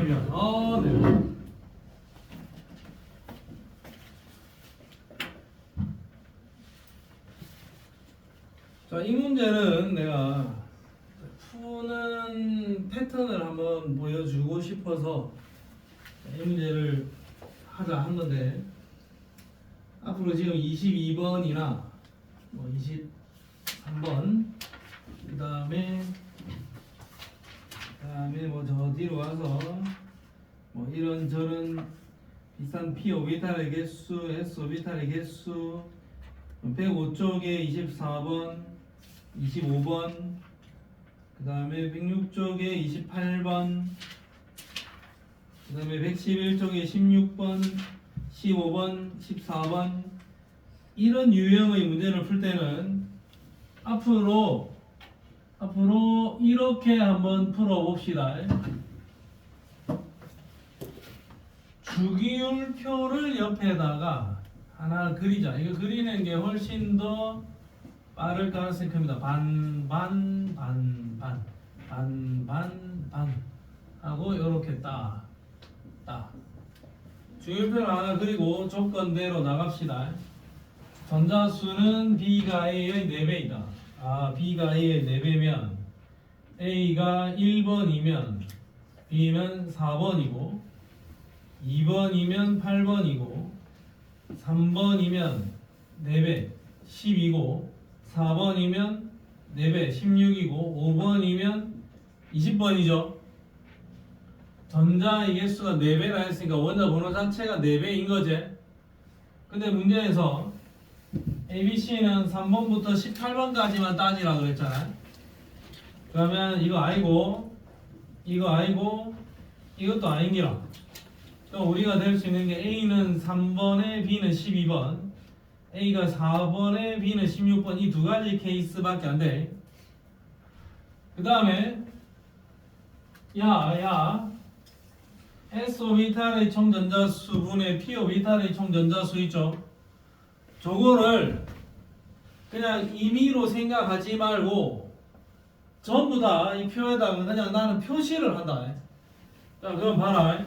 A: 미안. 아, 네. 자, 이 문제는 내가 푸는 패턴을 한번 보여주고 싶어서 이 문제를 하자 한 건데, 앞으로 지금 22번이나 뭐 23번, 그 다음에 뭐 저 뒤로 와서 뭐 이런저런 비싼 P 오비탈의 개수, S 오비탈의 개수, 105쪽에 24번, 25번, 그 다음에 106쪽에 28번, 그 다음에 111쪽에 16번, 15번, 14번, 이런 유형의 문제를 풀 때는 앞으로 이렇게 한번 풀어봅시다. 주기율표를 옆에다가 하나 그리자. 이거 그리는 게 훨씬 더 빠를 가능성이 큽니다. 반 하고 이렇게 딱 주기율표를 하나 그리고 조건대로 나갑시다. 전자수는 B가 A의 4배이다. B가 A의 4배면 A가 1번이면 B는 4번이고, 2번이면 8번이고, 3번이면 4배 10이고, 4번이면 4배 16이고, 5번이면 20번이죠. 전자의 개수가 4배라 했으니까 원자 번호 자체가 4배인 거지. 근데 문제에서 ABC는 3번부터 18번까지만 따지라 그랬잖아. 그러면 이거 아니고 이것도 아닌기라. 그럼 우리가 될 수 있는 게 A는 3번에 B는 12번, A가 4번에 B는 16번, 이 두 가지 케이스밖에 안 돼. 그 다음에 S 오비탈의 총전자수 분의 P 오비탈의 총전자수 있죠. 저거를 그냥 임의로 생각하지 말고 전부 다 이 표에다가 그냥 나는 표시를 한다. 자, 그럼 봐라.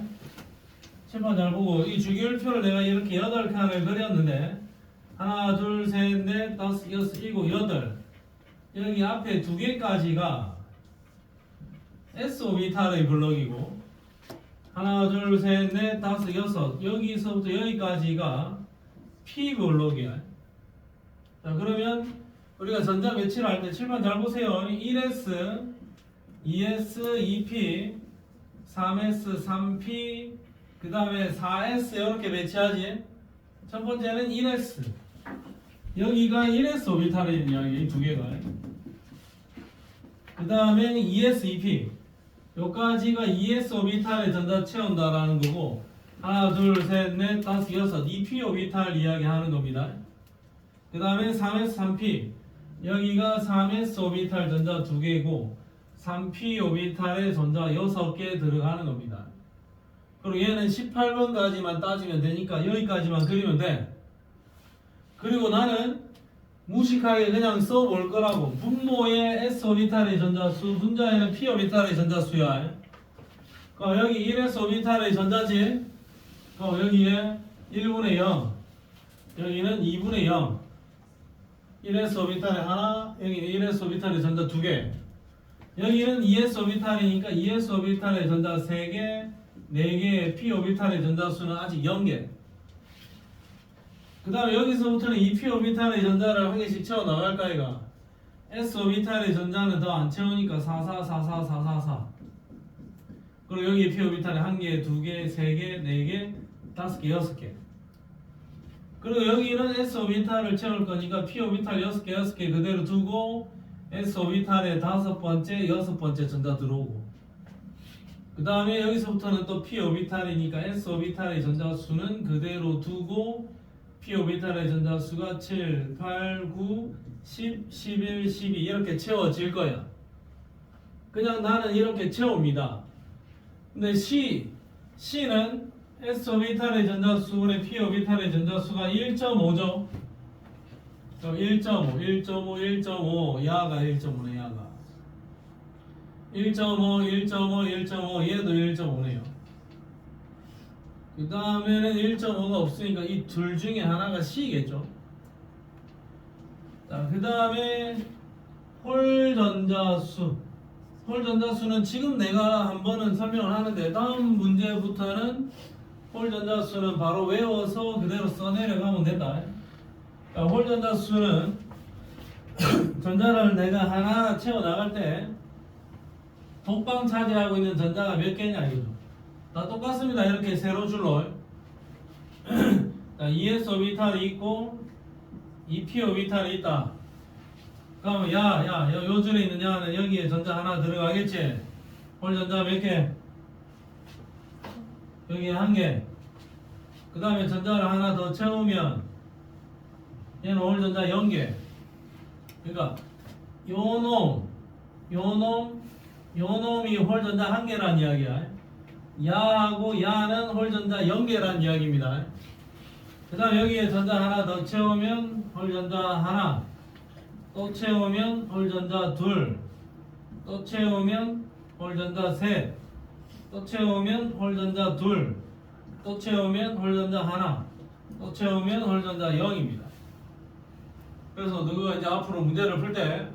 A: 칠판 잘 보고, 이 주기율표를 내가 이렇게 8칸을 그렸는데 하나, 둘, 셋, 넷, 다섯, 여섯, 일곱, 여덟, 여기 앞에 2개까지가 S 오비탈의 블럭이고, 하나, 둘, 셋, 넷, 다섯, 여섯, 여기서부터 여기까지가 P 블록이야. 자, 그러면 우리가 전자 배치를 할 때 칠판 잘 보세요. 1S, 2S, 2P, 3S, 3P, 그 다음에 4S 이렇게 배치하지. 첫 번째는 1S. 여기가 1S 오비탈의 이야기, 두 개가. 그 다음에 2S, 2P. 여기까지가 2S 오비탈의 전자 채운다라는 거고, 하나, 둘, 셋, 넷, 다섯, 여섯, 2P 오비탈 이야기 하는 겁니다. 그 다음에 3S, 3P. 여기가 3S 오비탈 전자 2개고, 3P 오비탈의 전자 6개 들어가는 겁니다. 그리고 얘는 18번까지만 따지면 되니까 여기까지만 그리면 돼. 그리고 나는 무식하게 그냥 써볼 거라고. 분모의 S 오비탈의 전자수, 분자에는 P 오비탈의 전자수야. 여기 1S 오비탈의 전자지. 여기에 1분의 0, 여기는 2분의 0. 1S 오비탈에 하나, 여기는 1S 오비탈의 전자 2개. 여기는 2S 오비탈이니까 2S 오비탈의 전자 3개, 4개의 P 오비탈의 전자수는 아직 0개. 그 다음에 여기서부터는 이 P 오비탈의 전자를 한 개씩 채워 나갈까 이가. S 오비탈의 전자는 더 안 채우니까 4, 4, 4, 4, 4, 4, 4. 그리고 여기 P 오비탈에 1개, 2개, 3개, 4개, 5개, 6개. 그리고 여기는 S 오비탈을 채울 거니까 P 오비탈 6개, 6개 그대로 두고 S 오비탈에 5번째, 6번째 전자 들어오고, 그 다음에 여기서부터는 또 P 오비탈이니까 S 오비탈의 전자수는 그대로 두고 P 오비탈의 전자수가 7, 8, 9, 10, 11, 12 이렇게 채워질 거야. 그냥 나는 이렇게 채웁니다. 근데 C는 S 오비탈의 전자수분의 P 오비탈의 전자수가 1.5죠. 1.5, 1.5, 1.5, 야가 1.5네, 야가. 1.5, 1.5, 1.5 얘도 1.5네요. 그 다음에는 1.5가 없으니까 이 둘 중에 하나가 C겠죠. 자, 그 다음에 홀 전자수. 홀 전자수는 지금 내가 한 번은 설명을 하는데 다음 문제부터는 홀 전자수는 바로 외워서 그대로 써내려가면 된다. 자, 홀 전자수는 전자를 내가 하나 채워 나갈 때 독방 차지하고 있는 전자가 몇 개냐 이거죠. 다 똑같습니다. 이렇게 세로 줄로. 자, ES 오비탈이 있고 EP 오비탈이 있다. 그럼 요 줄에 있는 야는 여기에 전자 하나 들어가겠지. 홀 전자 몇 개? 여기에 한 개. 그 다음에 전자를 하나 더 채우면 얘는 홀 전자 0개. 그러니까 요 놈이 홀 전자 한 개란 이야기야. 야하고 야는 홀 전자 0개란 이야기입니다. 그 다음 여기에 전자 하나 더 채우면 홀 전자 하나, 또 채우면 홀 전자 둘, 또 채우면 홀 전자 셋, 또 채우면 홀 전자 둘, 또 채우면 홀 전자 하나, 또 채우면 홀 전자 0입니다. 그래서 누가 이제 앞으로 문제를 풀 때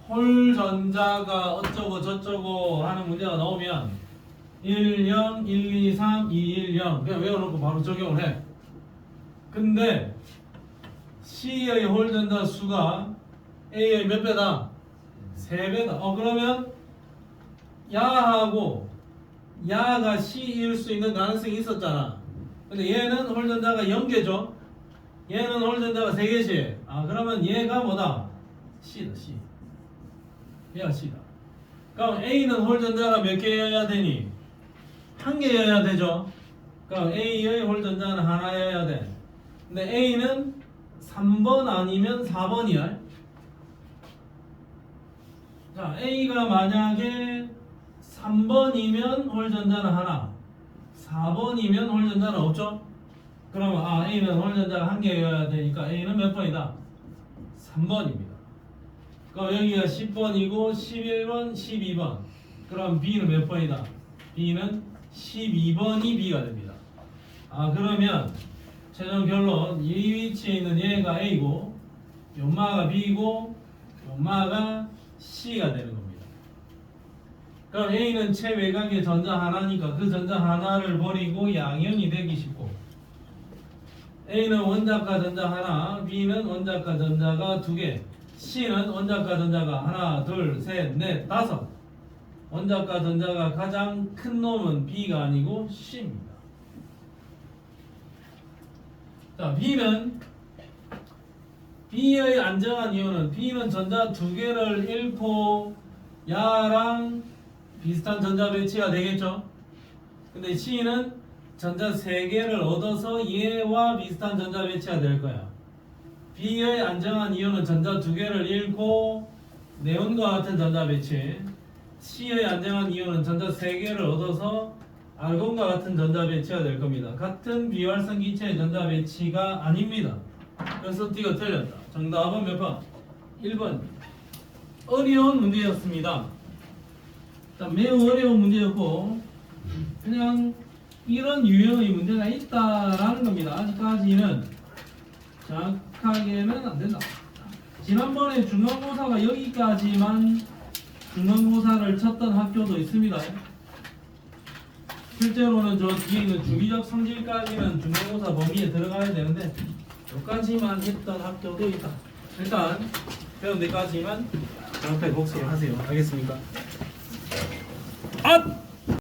A: 홀 전자가 어쩌고 저쩌고 하는 문제가 나오면 1, 0, 1, 2, 3, 2, 1, 0 그냥 외워놓고 바로 적용을 해. 근데 C의 홀 전자 수가 A의 몇 배다? 3배다. 그러면 야하고 야가 C일 수 있는 가능성이 있었잖아. 근데 얘는 홀 전자가 0개죠. 얘는 홀 전자가 3개지. 그러면 얘가 뭐다? C다. C. 얘가 C다. 그럼 A는 홀 전자가 몇 개여야 되니? 한 개여야 되죠. 그럼 A의 홀 전자는 하나여야 돼. 근데 A는 3번 아니면 4번이야. 자, A가 만약에 3번이면 홀 전자는 하나, 4번이면 홀 전자는 없죠? 그러면 A는 홀 전자가 한 개여야 되니까 A는 몇 번이다? 3번입니다. 그럼 여기가 10번이고 11번, 12번. 그럼 B는 몇 번이다? B는 12번이 B가 됩니다. 그러면 최종 결론 이 위치에 있는 얘가 A고 요마가 B고 요마가 C가 되는 겁니다. 그럼 A는 최외곽의 전자 하나니까 그 전자 하나를 버리고 양형이 되기 쉽고 A는 원자과 전자 하나, B는 원자과 전자가 2개, C는 원자과 전자가 하나, 둘, 셋, 넷, 5. 원자과 전자가 가장 큰 놈은 B가 아니고 C입니다. 자, B의 안정한 이유는 B는 전자 2개를 잃고 야랑 비슷한 전자 배치가 되겠죠. 근데 C는 전자 3개를 얻어서 얘와 비슷한 전자 배치가 될 거야. B의 안정한 이유는 전자 2개를 잃고 네온과 같은 전자 배치. C의 안정한 이유는 전자 3개를 얻어서 알곤과 같은 전자 배치가 될 겁니다. 같은 비활성 기체의 전자 배치가 아닙니다. 그래서 D가 틀렸다. 정답은 몇 번? 1번. 어려운 문제였습니다. 매우 어려운 문제였고 그냥 이런 유형의 문제가 있다라는 겁니다. 아직까지는 정확하게는 안 된다. 지난번에 중간고사가 여기까지만 중간고사를 쳤던 학교도 있습니다. 실제로는 저 뒤에 있는 주기적 성질까지는 중간고사 범위에 들어가야 되는데 여기까지만 했던 학교도 있다. 일단 배운 데까지만 정확하게 복습을 하세요. 알겠습니까?